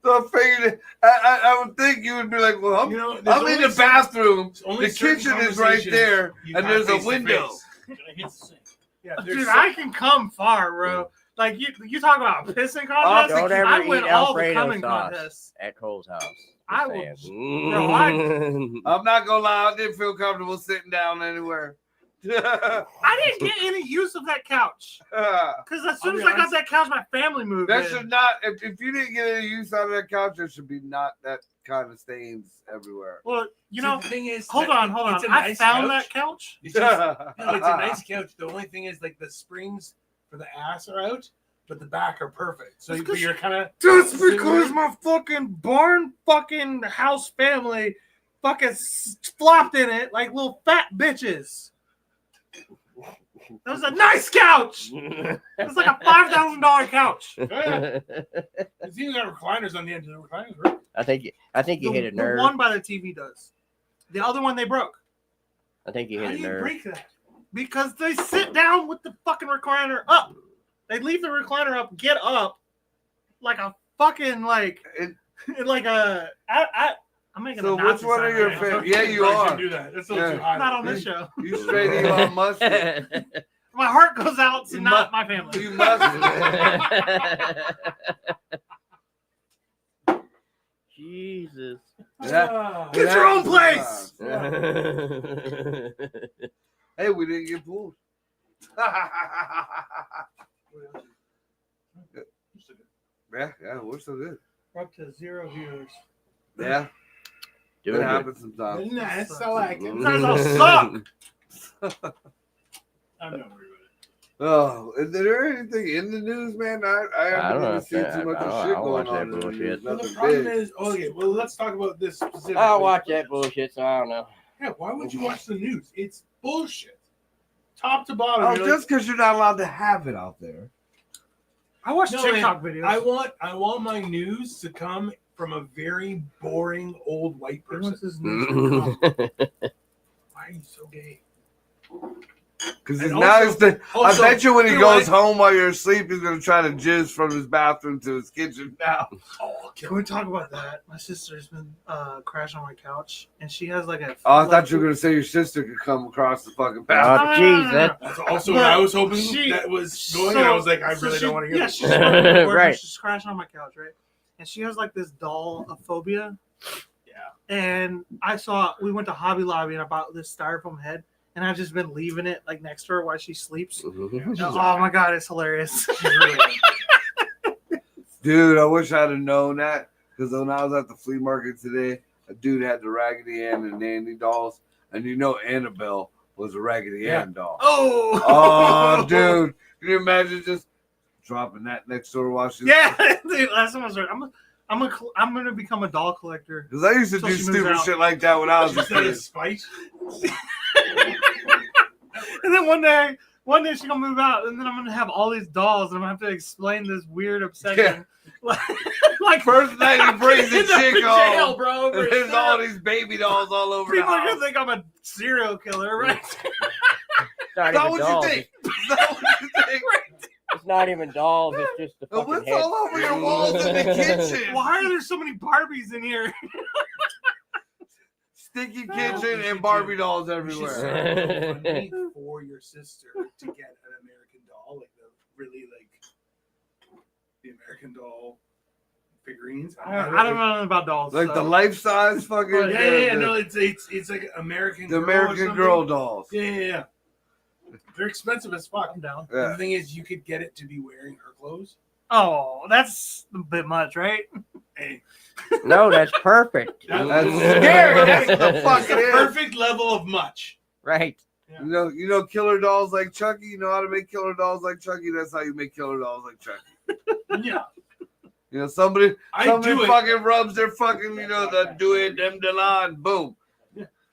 So I figured I would think you would be like, well, You know, I'm in the bathroom. only The certain kitchen is right there, you and have there's a face to window. face. Gonna hit the sink. Yeah, Dude, I can come far, bro. Like you talk about pissing contests. Don't ever I eat win all the Alfredo coming sauce contests. at Cole's house. I Just will- saying. I'm not gonna lie, I didn't feel comfortable sitting down anywhere. I didn't get any use of that couch because as soon as I got that couch, my family moved That in. should not. If you didn't get any use out of that couch, there should be not that kind of stains everywhere. Well, you know, the thing is, hold that on. it's a I nice found couch. that couch. It's just, no, it's a nice couch. The only thing is, like, the springs for the ass are out, but the back are perfect. So you're kind of Just because my fucking barn fucking house family fucking flopped in it like little fat bitches. That was a nice couch. It was like a $5,000 couch. It's even got recliners on the end of the recliners, right? I think you hit a The nerve. one by the TV does. The other one they broke I think you How hit do a you nerve. break that? because they sit down with the fucking recliner up. They leave the recliner up, get up, like a fucking like I'm making So a which Nazi one sign are your right now. favorite? Yeah, you Probably are. shouldn't do that. That's a little Yeah. too high. Not on this show. You straight Elon Musk. My heart goes out to You not mu- my family. You must. Jesus. That- Get your own place! Hey, we didn't get pulled. Yeah, we're so good. We're up to 0 viewers. Yeah, Doing it good. happens sometimes. Nice. I like it. You guys all suck. I'm not worried about it. Oh, is there anything in the news, man? I I haven't don't even know. seen too much I of shit don't going watch that on. In the bullshit. news. Well, the Nothing problem big. is, okay, well, let's talk about this specifically. I'll watch that bullshit, so I don't know. Yeah, why would you watch the news? It's bullshit. Top to bottom. Oh, you're just because you're not allowed to have it out there. I watch No, TikTok man, videos. I want my news to come from a very boring old white He person. wants his news to come. Why are you so gay? Because And now also- he's the. I also, bet you when he you know goes home while you're asleep, he's gonna try to jizz from his bathroom to his kitchen now. Oh, Can we talk about that? My sister's been crashing on my couch, and she has like a. Oh, I thought you were gonna say your sister could come across the fucking bathroom. Oh, jeez, that That's also what I was hoping She- that was going, and I was like, I really don't want to hear Yeah, this. she's right. Right. She's crashing on my couch, right? And she has like this doll phobia. Yeah. And we went to Hobby Lobby and I bought this styrofoam head, and I've just been leaving it like next to her while she sleeps. Oh my god, it's hilarious. She's really Dude, I wish I'd have known that because when I was at the flea market today, a dude had the Raggedy Ann and Nanny dolls, and you know Annabelle was a Raggedy Yeah. Ann doll. Oh, Oh, dude, can you imagine just dropping that next door watching? Yeah, dude, last time I was right. I'm gonna become a doll collector. Because I used to Until do she moves stupid out. shit like that when I was a Is that a kid. spite? And then one day she's gonna move out, and then I'm gonna have all these dolls, and I'm gonna have to explain this weird obsession. Like First night he brings the End up in chick jail, home, bro. over and there's shit. all these baby dolls all over People the are gonna house. think I'm a serial killer, right? Not Is that even what dolls. you think? Is that what you think? It's not even dolls. It's just the fucking What's head. all over your walls in the kitchen? Why are there so many Barbies in here? Sticky kitchen and Barbie dolls You should everywhere. start a GoFundMe for your sister to get an American doll, like the really like the American doll figurines. I don't know about dolls. Like so. the life size fucking. Yeah, the, no, it's like American. the Girl or American something. Girl dolls. Yeah. They're expensive as fuck. I'm down. The Yeah. thing is, you could get it to be wearing her clothes. Oh, that's a bit much, right? Hey, No, that's perfect. That's scary. That's the fuck it's it the is. perfect level of much. Right. You know, killer dolls like Chucky. You know how to make killer dolls like Chucky. That's how you make killer dolls like Chucky. Yeah. You know, somebody I do it. fucking rubs their fucking, you know, the do it, them de la, and boom.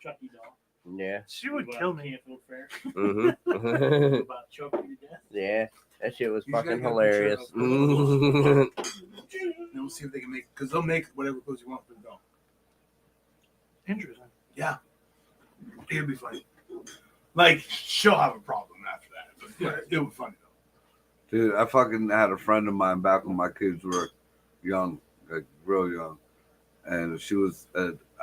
Chucky doll. Yeah. She would kill me. Canfield Fair. Mm-hmm. About choking to death. Yeah. That shit was He's gotta fucking get a hilarious. picture of And we'll see if they can make, because they'll make whatever clothes you want for the doll. Interesting. Yeah. It'll be funny. Like, she'll have a problem after that. But yeah, it'll be funny, though. Dude, I fucking had a friend of mine back when my kids were young, like real young. And she was,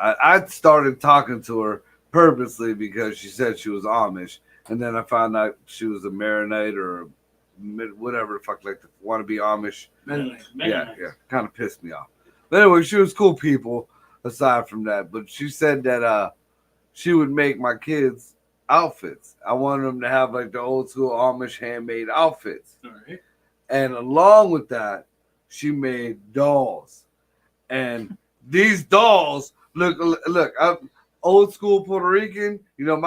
I started talking to her purposely because she said she was Amish. And then I found out she was a Maronite or whatever the fuck, like wannabe Amish. Yeah. Kind of pissed me off. But anyway, she was cool people aside from that. But she said that she would make my kids outfits. I wanted them to have like the old school Amish handmade outfits. All right. And along with that, she made dolls. And these dolls, look, I'm old school Puerto Rican. You know,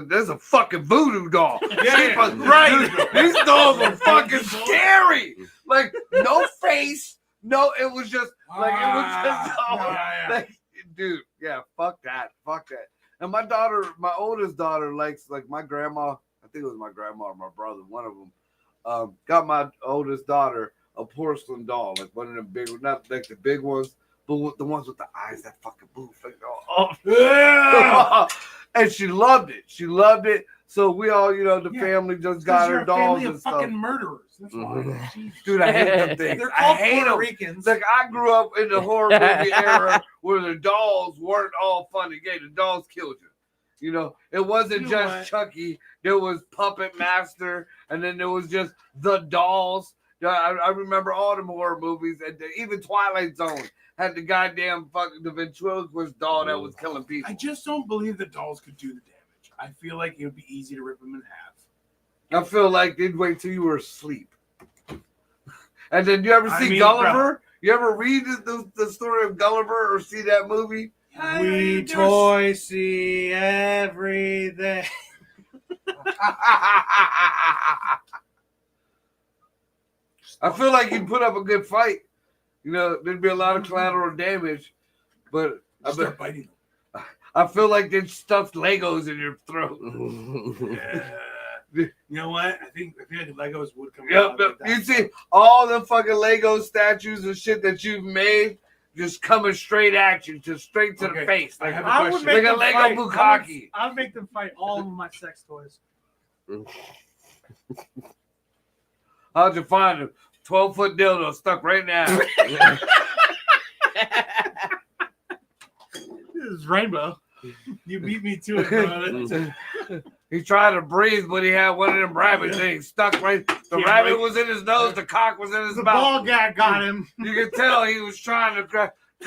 there's a fucking voodoo doll. Yeah, right. These dolls were fucking scary. Like, no face. No, it was just like, like, dude, yeah, fuck that. And my oldest daughter likes, like, my grandma, I think it was my grandma or my brother, one of them, got my oldest daughter a porcelain doll, like one of them big, not like the big ones, but the ones with the eyes that fucking move. Like, Yeah. And she loved it. So we all, you know, the family just got her dolls and stuff. Fucking murderers. That's why. Dude, I hate them things. They're I called hate Puerto them. Ricans. Like, I grew up in the horror movie era where the dolls weren't all fun and gay. The dolls killed you. You know, it wasn't You know just what? Chucky. There was Puppet Master, and then there was just the dolls. I remember all the horror movies, and even Twilight Zone had the goddamn fucking the ventriloquist doll that was killing people. I just don't believe the dolls could do the damage. I feel like it would be easy to rip them in half. I feel like they'd wait till you were asleep. And then you ever see Gulliver? Bro. You ever read the story of Gulliver or see that movie? We toys see everything. I feel like you'd put up a good fight. You know, there'd be a lot of collateral damage, but Start biting I feel like they'd stuff Legos in your throat. them. You know what? I feel like Legos would come Yep, out. Like that. you see all the fucking Lego statues and shit that you've made just coming straight at you, just straight to the Okay, face. I Like, have a I would question. make Like a them Lego fight. bukkake. I'd make them fight all of my sex toys. how'd you find them? 12-foot dildo stuck right now. This is Rainbow. You beat me to it, bro. He tried to breathe, but he had one of them rabbit things stuck right. The Yeah, rabbit right. was in his nose, the cock was in his The mouth. ball gag got him. You could tell he was trying to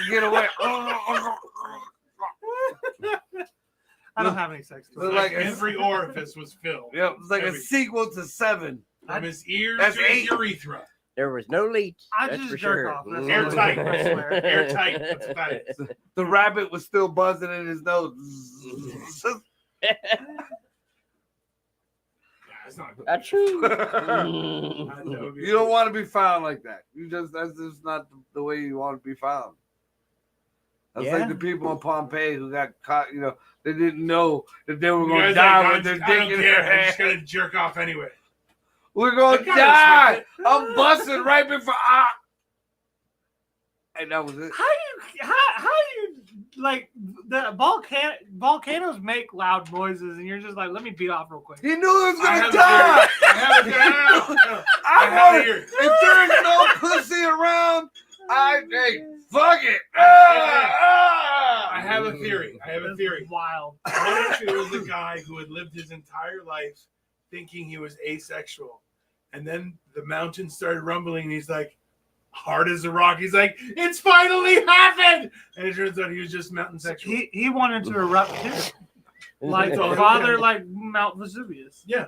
get away. I don't have any sex toys. Like Every orifice was filled. Yeah, it was like a Every- sequel to 7. From his ears That's to his 8. urethra. There was no leech. I that's just for jerk sure. off. That's Airtight. I swear. Airtight. That's what that is. The rabbit was still buzzing in his nose. Yeah, it's not good. That's true. You don't want to be found like that. That's just not the way you want to be found. That's like Yeah. the people in Pompeii who got caught, you know, they didn't know that they were You going to guys die like, with their I dick don't in care. their I'm just hand. gonna jerk off anyway. We're going to I die. gotta I'm busting right before and that was it. How you like the volcanoes make loud noises and you're just like, let me beat off real quick. He knew he was I going to have a die. theory. I have a theory. I have a want theory. if there's no pussy around, hey, fuck it. I have a theory. That's wild. What if it was a guy who had lived his entire life thinking he was asexual, and then the mountains started rumbling, and he's like, hard as a rock. He's like, it's finally happened, and it turns out he was just mountain sexual. He wanted to erupt too. Like Oh, father, okay. like Mount Vesuvius. Yeah,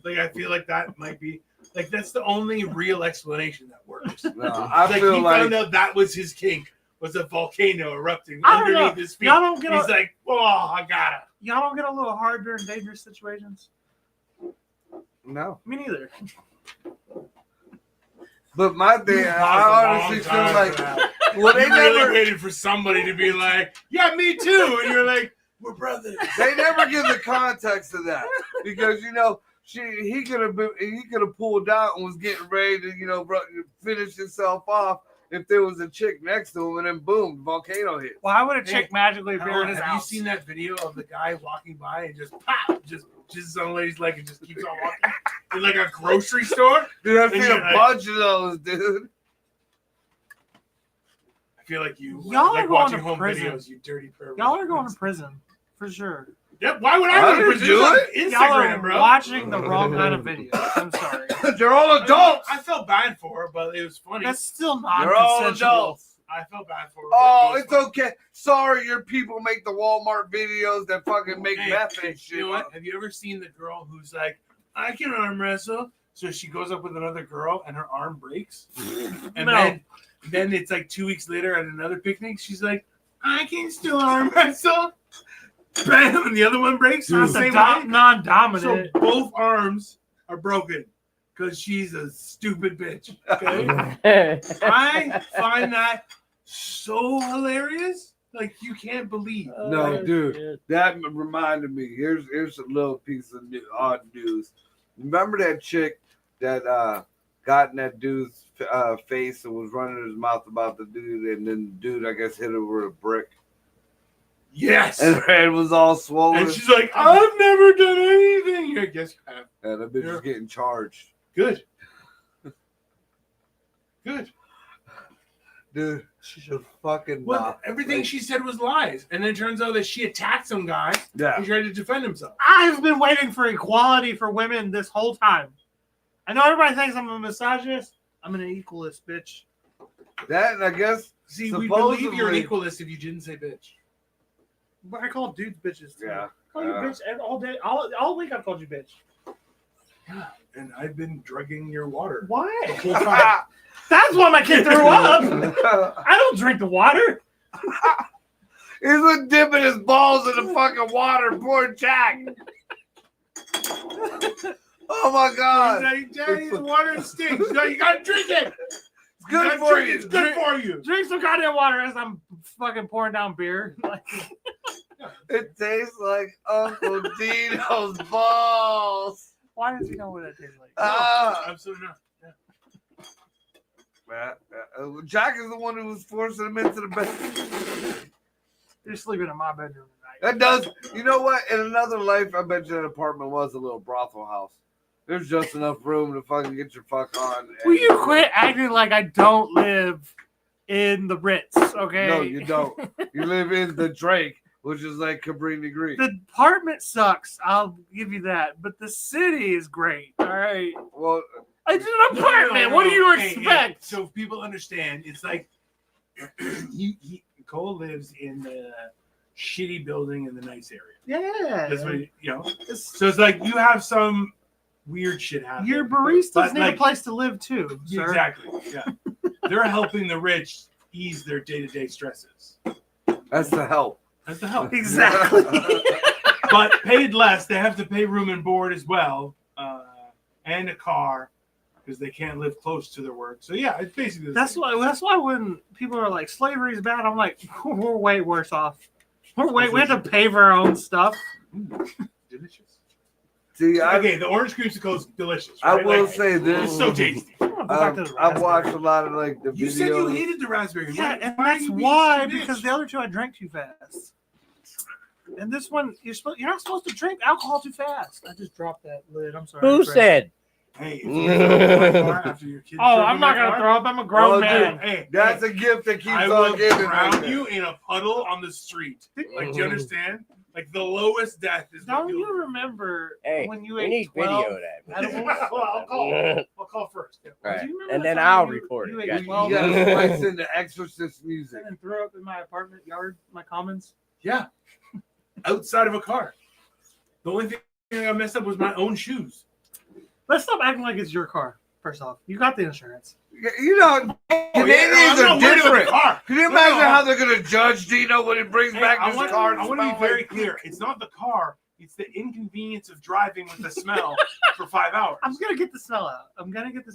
like I feel like that might be like that's the only real explanation that works. No, I Like feel he like found out that was his kink, was a volcano erupting I don't underneath know. his feet. Y'all don't get He's like, oh, I gotta. Y'all don't get a little hard during dangerous situations. no. Me neither. But my thing, You I paused a long honestly feel time like, for that. well, they You really never, waited for somebody to be like, "Yeah, me too," and you're like, "We're brothers." they never give the context of that because he could have pulled out and was getting ready to finish himself off if there was a chick next to him, and then boom, volcano hit. Why would a Hey, chick magically appear in his Have you house? seen that video of the guy walking by and just pop, just jizzes on a lady's leg and just keeps on walking in like a grocery store? Dude, I've And seen you're a like- bunch of those, dude. I feel like you Y'all like are going watching to home prison. videos. You dirty pervert. Y'all are going to prison for sure. Yep. Why would I I go to didn't prison? do It's Y'all on are Instagram, bro. watching the wrong kind of videos. I'm sorry. They're all adults. I felt bad for her, but it was funny. That's still They're all non-consensual. adults. I felt bad for her. Oh, but it it's was funny. okay. Sorry, your people make the Walmart videos that fucking make Hey, meth and shit. You know what? Have you ever seen the girl who's like, I can arm wrestle? So she goes up with another girl and her arm breaks. And No. then it's like 2 weeks later at another picnic, she's like, I can still arm wrestle. Bam! And the other one breaks. Not The the same way. So non-dominant. both arms are broken because she's a stupid bitch. Okay? I find that so hilarious. Like, you can't believe. No, dude. That reminded me. Here's a little piece of odd news. Remember that chick that got in that dude's face and was running his mouth about the dude, and then the dude, I guess, hit her with a brick, Yes. and her head was all swollen. And she's like, I've never done anything. Yeah, guess you have. And the bitch is getting charged. Good. Good. Dude, she should fucking Well, not. everything she said was lies. And then it turns out that she attacked some guy Yeah. and tried to defend himself. I've been waiting for equality for women this whole time. I know everybody thinks I'm a misogynist. I'm an equalist, bitch. That, and I guess, See, we believe you're an Supposedly- equalist if you didn't say bitch. But I call dudes bitches too. Yeah. I call you bitch all day, all week. I've called you bitch. Yeah. And I've been drugging your water. Why? The whole time. That's why my kid threw up. I don't drink the water. He's been dipping his balls in the fucking water. Poor Jack. Oh my God. He's like, Daddy, the water stinks. No, you gotta drink it. It's good for you. It's good for you. Drink some goddamn water as I'm fucking pouring down beer. It tastes like Uncle Dino's balls. Why does he know what that tastes like? Ah. Absolutely not. Jack is the one who was forcing him into the bed. You're sleeping in my bedroom tonight. That does, you know what? In another life, I bet you that apartment was a little brothel house. There's just enough room to fucking get your fuck on. Will you quit acting like I don't live in the Ritz, okay? No, you don't. You live in the Drake, which is like Cabrini Green. The apartment sucks. I'll give you that. But the city is great. All right. Well, It's an apartment. What do you Hey, expect? so if people understand, it's like Cole lives in the shitty building in the nice area. Yeah. That's what So it's like you have some weird shit happen. Your baristas But, need like, a place to live too, sir. Exactly. Yeah. They're helping the rich ease their day-to-day stresses. that's the help. That's the help. Exactly. But paid less, they have to pay room and board as well, and a car because they can't live close to their work. So yeah, it's basically the That's same. why when people are like slavery is bad, I'm like, we're way worse off. We have to pay for our own stuff. Delicious. See, Okay, the orange creamsicle is delicious. I Right? will Like, say this. it's so tasty. I'm gonna go back to the I've watched a raspberry. lot of like the You said you videos. hated the raspberry. Yeah, and Why are that's you being why such a bitch? because the other two I drank too fast. And this one, you're not supposed to drink alcohol too fast. I just dropped that lid. I'm sorry. Who Fred. said? Hey, if you throw up in my car after your kid Oh, threw up I'm in not my gonna car, throw up. I'm a grown Oh, man. dude. Hey, That's a gift that keeps I on will giving. drown right you in a puddle on the street. Like, do you understand? Like the lowest death is. Don't what you you'll- remember Hey, when you we ate need 12 video of that. edibles? Well, I'll call. I'll call first. Yeah. Right. Do you remember And the then time I'll you- report you it. ate Gotcha. You 12 gotta slice in the Exorcist music. and then threw up in my apartment yard, my commons? Yeah. Outside of a car. The only thing I messed up was my own shoes. Let's stop acting like it's your car. First off, you got the insurance. You know, Canadians I'm are not worried about different. the car. Can you No, imagine no. how they're gonna judge Dino when he brings Hey, back I his want car? to be very clear. It's not the car. It's the inconvenience of driving with the smell for 5 hours. I'm gonna get the smell out.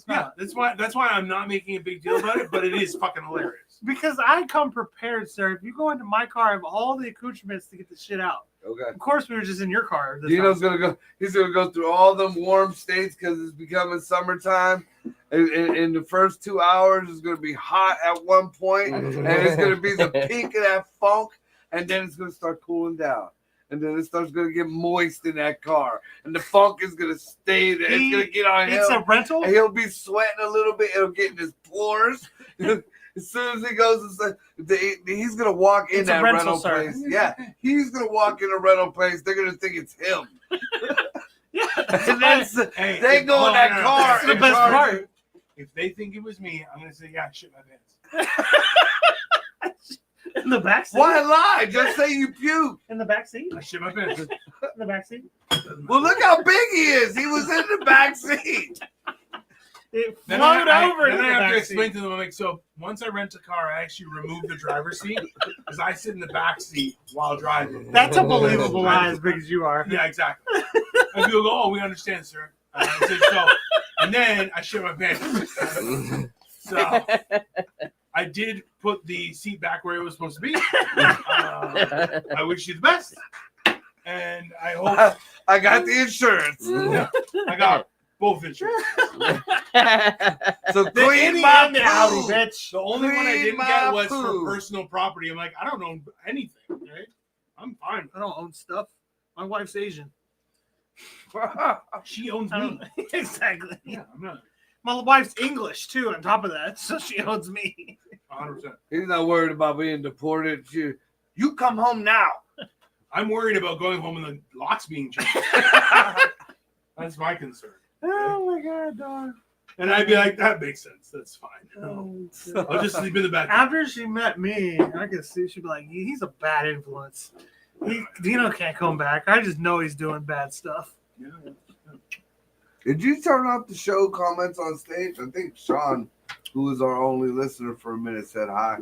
Yeah, that's why I'm not making a big deal about it, but it is fucking hilarious. Because I come prepared, sir. If you go into my car, I have all the accoutrements to get the shit out. Okay. Of course, we were just in your car. Dino's gonna go. He's gonna go through all them warm states because it's becoming summertime. In the first 2 hours, it's gonna be hot at one point, and it's gonna be the peak of that funk, and then it's gonna start cooling down. And then it starts going to get moist in that car. And the funk is going to stay there. It's going to get on him. It's a rental? And he'll be sweating a little bit. It'll get in his pores. As soon as he goes, he's going to walk in that rental place. Yeah, he's going to walk in a rental place. They're going to think it's him. Yeah. And then they go in that car. That's the best part. If they think it was me, I'm going to say, yeah, I shit my pants. In the back seat? Why lie? Just say you puke. In the back seat? I shit my pants. In the back seat? Well, look how big he is. He was in the back seat. It Then flowed I over. then in I the have to back explain seat. to them, I'm like, so once I rent a car, I actually remove the driver's seat because I sit in the back seat while driving. That's a believable lie as big as you are. Yeah, exactly. And people go, oh, we understand, sir. I said, so, and then I shit my pants. So I did put the seat back where it was supposed to be. I wish you the best. And I hope I got the insurance. I got both insurance. So The clean Indy my and the Audi, poo. bitch. The only one I Clean didn't my get was poo. for personal property. I'm like, I don't own anything, right? I'm fine. I don't own stuff. My wife's Asian. She owns I me. don't, exactly. Yeah, I'm not My wife's English too. On top of that, so she owns me. 100%. He's not worried about being deported. You come home now. I'm worried about going home and the locks being changed. That's my concern. Oh my god, dog. And I'd be like, that makes sense. That's fine. Oh, I'll just sleep in the back. after she met me, I could see she'd be like, he's a bad influence. Dino can't come back. I just know he's doing bad stuff. Yeah. Did you turn off the show comments on stage? I think Sean, who is our only listener for a minute, said hi.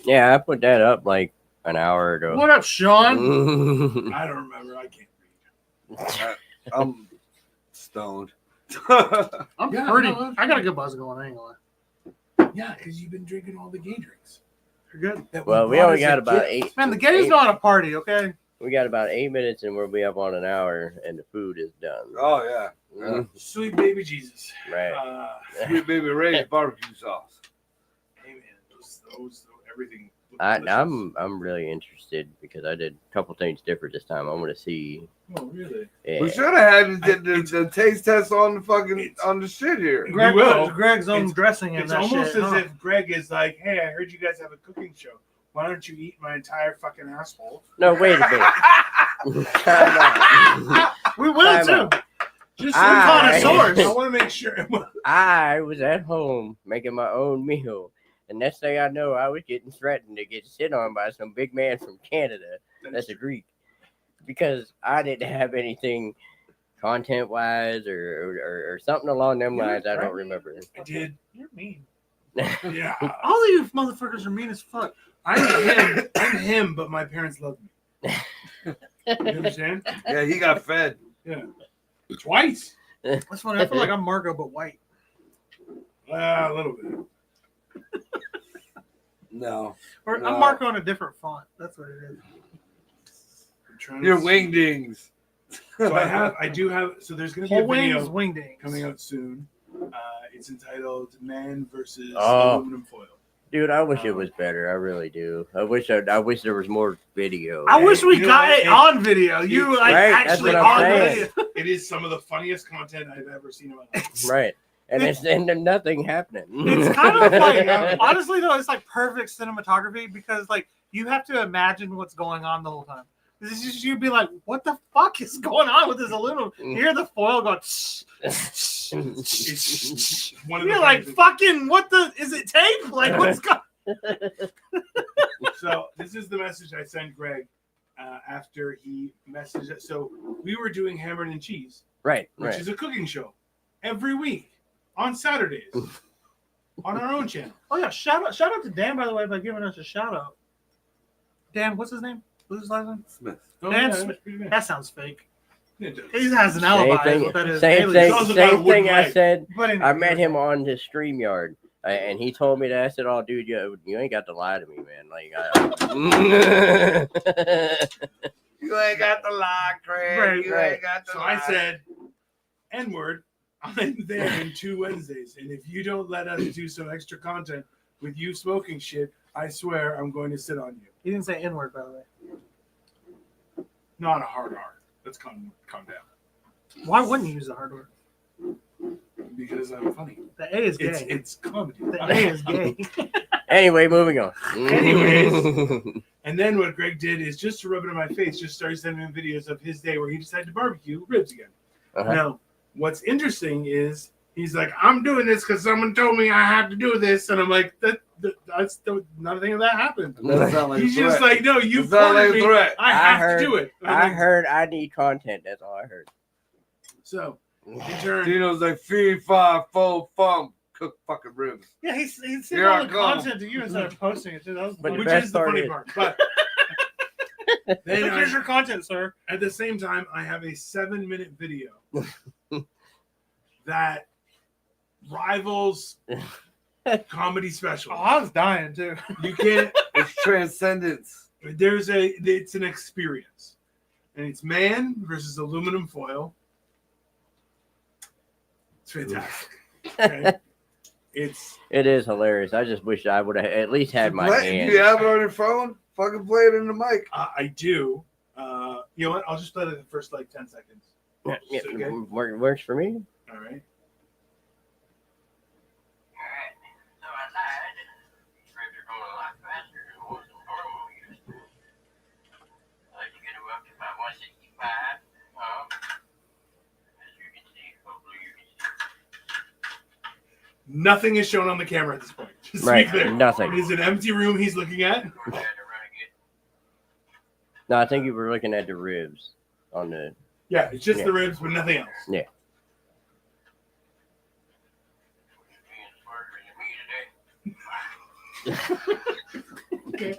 Yeah, I put that up like an hour ago. What up, Sean? I don't remember. I can't read. I'm stoned. I'm Yeah, pretty. no, I got a good buzz going. I ain't gonna lie. Yeah, because you've been drinking all the gay drinks. You're good. that Well, we bought only as a got about gift. 8. Man, the gays know how to party, okay? We got about 8 minutes, and we'll be up on an hour, and the food is done. Oh, yeah. Mhm. Sweet baby Jesus. Right. Sweet baby Ray's barbecue sauce. Hey man, those everything. I'm really interested because I did a couple things different this time. I want to see. Oh really? Yeah. We should have had the taste test on the fucking on the shit here. Greg will. puts Greg's own It's- dressing in It's that almost shit. as huh? if Greg is like, "Hey, I heard you guys have a cooking show. Why don't you eat my entire fucking asshole?" No, wait a minute. Time out. We will Time too. Just I- connoisseurs. I want to make sure. I was at home making my own meal, and next thing I know, I was getting threatened to get shit on by some big man from Canada. That's a Greek, because I didn't have anything content-wise or something along them You're lines. I don't right. remember. I did. You're mean. Yeah. All of you motherfuckers are mean as fuck. I'm him, but my parents love me. You understand? Yeah, he got fed. Yeah. Twice. That's funny. I feel like I'm Margo, but white. A little bit. No. Or No. I'm Marco in a different font. That's what it is. I'm trying Your to- wingdings. So I do have. So there's going to be Whole a wings, video wingdings. coming out soon. It's entitled "Man versus Oh. Aluminum Foil." Dude, I wish it was better. I really do. I wish there was more video. I wish we You know, got it it- on video. You like Right, that's actually what I'm on saying. video. It is some of the funniest content I've ever seen in my life. Right. And then nothing happening. It's kind of like, honestly though, it's like perfect cinematography because like you have to imagine what's going on the whole time. This is just you'd be like, what the fuck is going on with this aluminum? You hear the foil going. It's one of the You're like, funniest- fucking, what the? Is it tape? Like, what's going? So this is the message I sent Greg after he messaged it. So we were doing Hammered and Cheese, Right. which Right. is a cooking show every week on Saturdays on our own channel. Oh yeah, shout out to Dan by the way by giving us a shout out. Dan, what's his name? What's his last name? Smith. Oh, Dan yeah, Smith. that's pretty good. That sounds fake. It does. He has an Same alibi. thing. Is what that is. Same Alias. thing. also got a Same wooden thing I leg. said. But anyway, I met him on the StreamYard, and he told me that. I said, "Oh, dude, you ain't got to lie to me, man. Like, You ain't got the lie, Craig. Right, You right. ain't got the So lie. I said, N-word, I'm there in 2 Wednesdays. And if you don't let us do some extra content with you smoking shit, I swear I'm going to sit on you. He didn't say N-word, by the way. Not a hard R. Let's calm down. Why wouldn't you use the hard word? Because I'm funny. The A is gay. It's comedy. The A is gay. anyway, moving on. Anyways. And then what Greg did is just to rub it in my face, just started sending me videos of his day where he decided to barbecue ribs again. Uh-huh. Now, what's interesting is he's like, I'm doing this because someone told me I have to do this. And I'm like, that's nothing of that happened. That sound like He's a just threat. like, no, you That sound like cornered a me. threat. I I have heard- to do it. And I'm I like, heard I need content. That's all I heard. So, in turn, Dino's like 3, 5, 4, fump, cook fucking ribs. Yeah, he sent Here all I the come. content to you instead of posting it. Too. That was But funny. which best is the part funny is- part. But then Here's I, your content, sir. at the same time, I have a 7-minute video that rivals comedy Oh, special. I was dying too. You can't. It's transcendence. It's an experience, and it's man versus aluminum foil. It's fantastic. Okay? It is hilarious. I just wish I would have at least had my What? hand. You have it on your phone? Fucking play it in the mic. I do. You know what? I'll just play the first 10 seconds. Yeah, Okay. works for me. All right. So I lied. These ribs are going a lot faster than what the normal used to. I like to get them up to about 165. As you can see, hopefully you can see. Nothing is shown on the camera at this point. Just to Right, be clear. nothing. It is an empty room he's looking at. No, I think you were looking at the ribs on the. Yeah, it's just Yeah. the ribs, but nothing else. Yeah. Okay.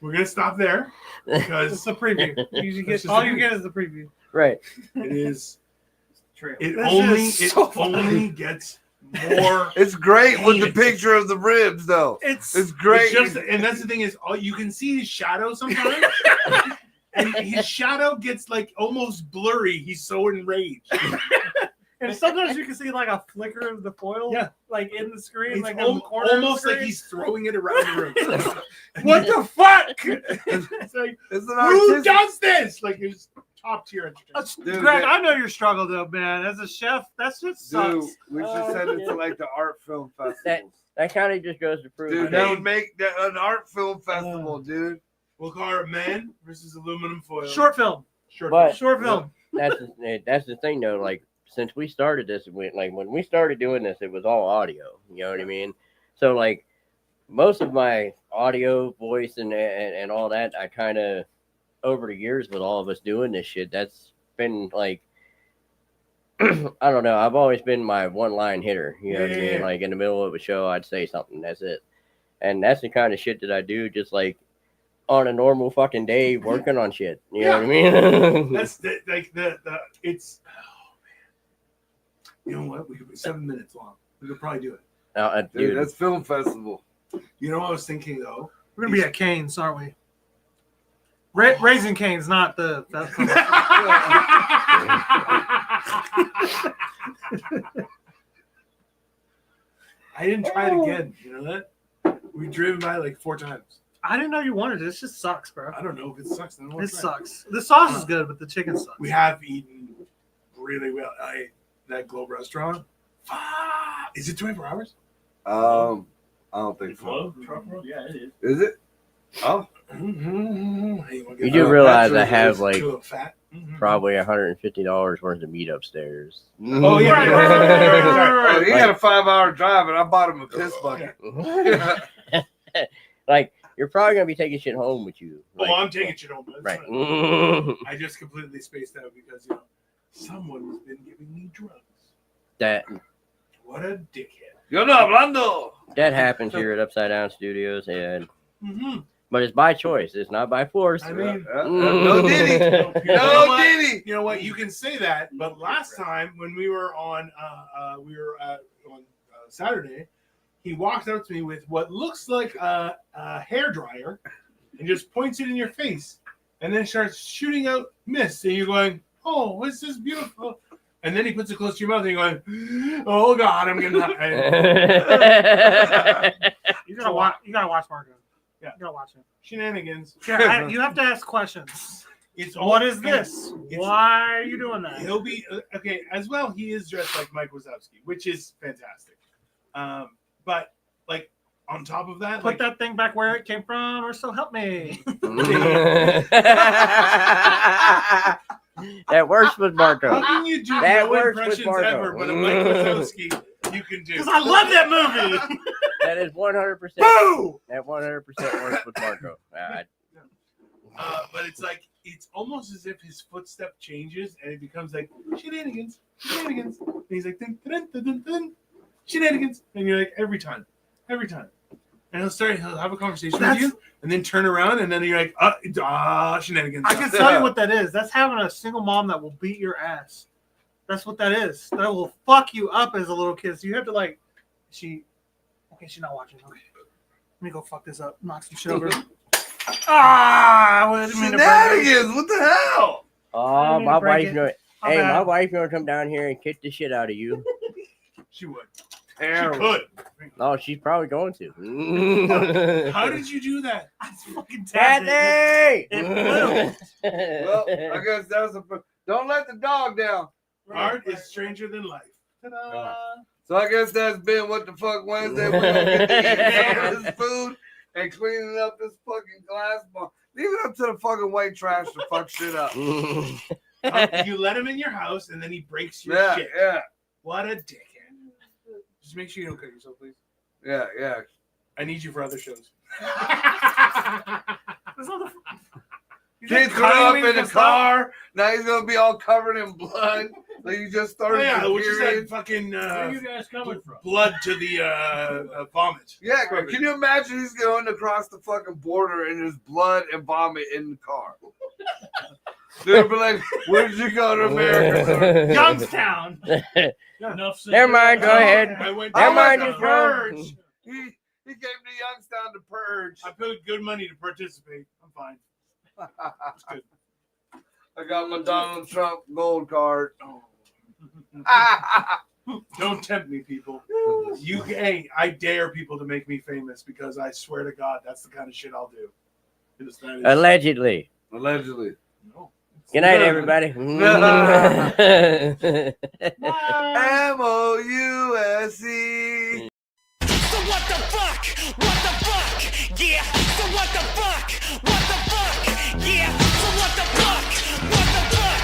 We're gonna stop there It's because the preview. You usually That's get just all the you preview. get is the preview. Right. it is. Trail. It This only is so funny. gets more. It's great with the Heinous. picture of the ribs, though. It's Great. It's just, and that's the thing is, all you can see his shadow sometimes, and his shadow gets like almost blurry. He's so enraged. and sometimes you can see like a flicker of the foil, Yeah. like in the screen, It's like in the corner. almost of the like screen. he's throwing it around the room. What the fuck? It's like, It's an who artistic. does this? Like it's top tier entertainment. Dude, Greg, that- I know your struggle though, man. As a chef, that's what sucks. Dude, we should Oh, send it yeah. to like the art film festivals. That kind of just goes to prove. Dude, I that mean- would make that an art film festival, dude. We'll call it man versus aluminum foil. Short film. Short But- Short film. that's the thing though. Like since we started this, when we started doing this, it was all audio. You know what I mean? So like most of my audio, voice, and all that, I kind of over the years with all of us doing this shit, that's been like. I don't know. I've always been my one-line hitter. You know what I mean? Yeah. Like in the middle of a show, I'd say something. That's it. And that's the kind of shit that I do, just like on a normal fucking day, working on shit. You know what I mean? That's the it's. Oh man. You know what? We could be 7 minutes long. We could probably do it. Dude, Dude, that's film festival. You know what I was thinking though? We're gonna be at Canes, aren't we? Raising Canes, not the. That's I didn't try it again. You know that? We driven by like 4 times. I didn't know you wanted it. It just sucks, bro. I don't know if it sucks. Then we'll It try. sucks. The sauce is good, but the chicken sucks. We have eaten really well. That Globe restaurant. Is it 24 hours? I don't think It's so. low, truck road? Yeah, it is. Is it? Oh, you do realize I that's what it have is. like fat. probably $150 worth of meat upstairs. Oh, yeah. oh, he got a 5-hour drive, and I bought him a piss bucket. Like you're probably gonna be taking shit home with you. Like, I'm taking shit home. That's right. fine. I just completely spaced out because someone's been giving me drugs. that What a dickhead. Yo no hablando. that happens here at Upside Down Studios, and Mm-hmm. But it's by choice. It's not by force. I mean, No Diddy. You know No what? Diddy. You know what? You can say that, but last time when we were on Saturday, he walked up to me with what looks like a hair dryer and just points it in your face, and then starts shooting out mist, and you're going, "Oh, what's this beautiful?" And then he puts it close to your mouth, and you're going, "Oh God, I'm gonna." You gotta watch. You gotta watch Marco. Yeah. You gotta watch him. Shenanigans. Yeah, you have to ask questions. It's What is this? It's- Why are you doing that? He'll be okay as well. He is dressed like Mike Wazowski, which is fantastic. But like on top of that, Put like that thing back where it came from, or so help me. That works with Marco. how can you do That no works with impressions Marco. ever? But a Mike Wazowski you can do. Because I love that movie. That is 100%. Boo! That 100% works with Marco. But it's like it's almost as if his footstep changes and it becomes like shenanigans. And he's like dun, dun, dun, dun, dun, shenanigans, and you're like every time, and he'll have a conversation with you, and then turn around, and then you're like shenanigans. I can tell you what that is. That's having a single mom that will beat your ass. That's what that is. That will fuck you up as a little kid. So you have to like, she's not watching. Okay, let me go fuck this up. Knock some shit over. I didn't mean to break it. Shenanigans. What the hell? Oh, my break wife it. gonna. My Hey, bad. my wife gonna come down here and kick the shit out of you. She would. She Terrible. could. No, she's probably going to. How did you do that? I fucking tapped it. Kathy! It flew. Well, I guess that's a. Don't let the dog down. Art is stranger than life. Ta-da. So I guess that's been What the Fuck Wednesday. We're gonna get to eat some of this food and cleaning up this fucking glass bar. Leave it up to the fucking white trash to fuck shit up. You let him in your house, and then he breaks your Yeah, shit. yeah, What a dickhead. Just make sure you don't cut yourself, please. yeah, yeah. I need you for other shows. That's not the- Kids grew up in the car. Now he's gonna be all covered in blood. Like you just Oh, started. yeah, your which is period. that fucking Where are you guys coming from? blood to the vomit. Yeah, can you imagine he's going across the fucking border and there's blood and vomit in the car? They'll be like, "Where did you go to America, sir?" Youngstown. Enough said. Never mind, go ahead. I went Never I'm mind, at to the just go. purge. He came to Youngstown to purge. I paid good money to participate. I'm fine. It's good. I got my Donald Trump gold card. Oh. Don't tempt me, people. Hey, I dare people to make me famous because I swear to God, that's the kind of shit I'll do. Because that is- Allegedly. Allegedly. No. Good night, everybody. MOUSE. So what the fuck? What the fuck? Yeah. So what the fuck? What the fuck? Yeah. So what the fuck? What the fuck?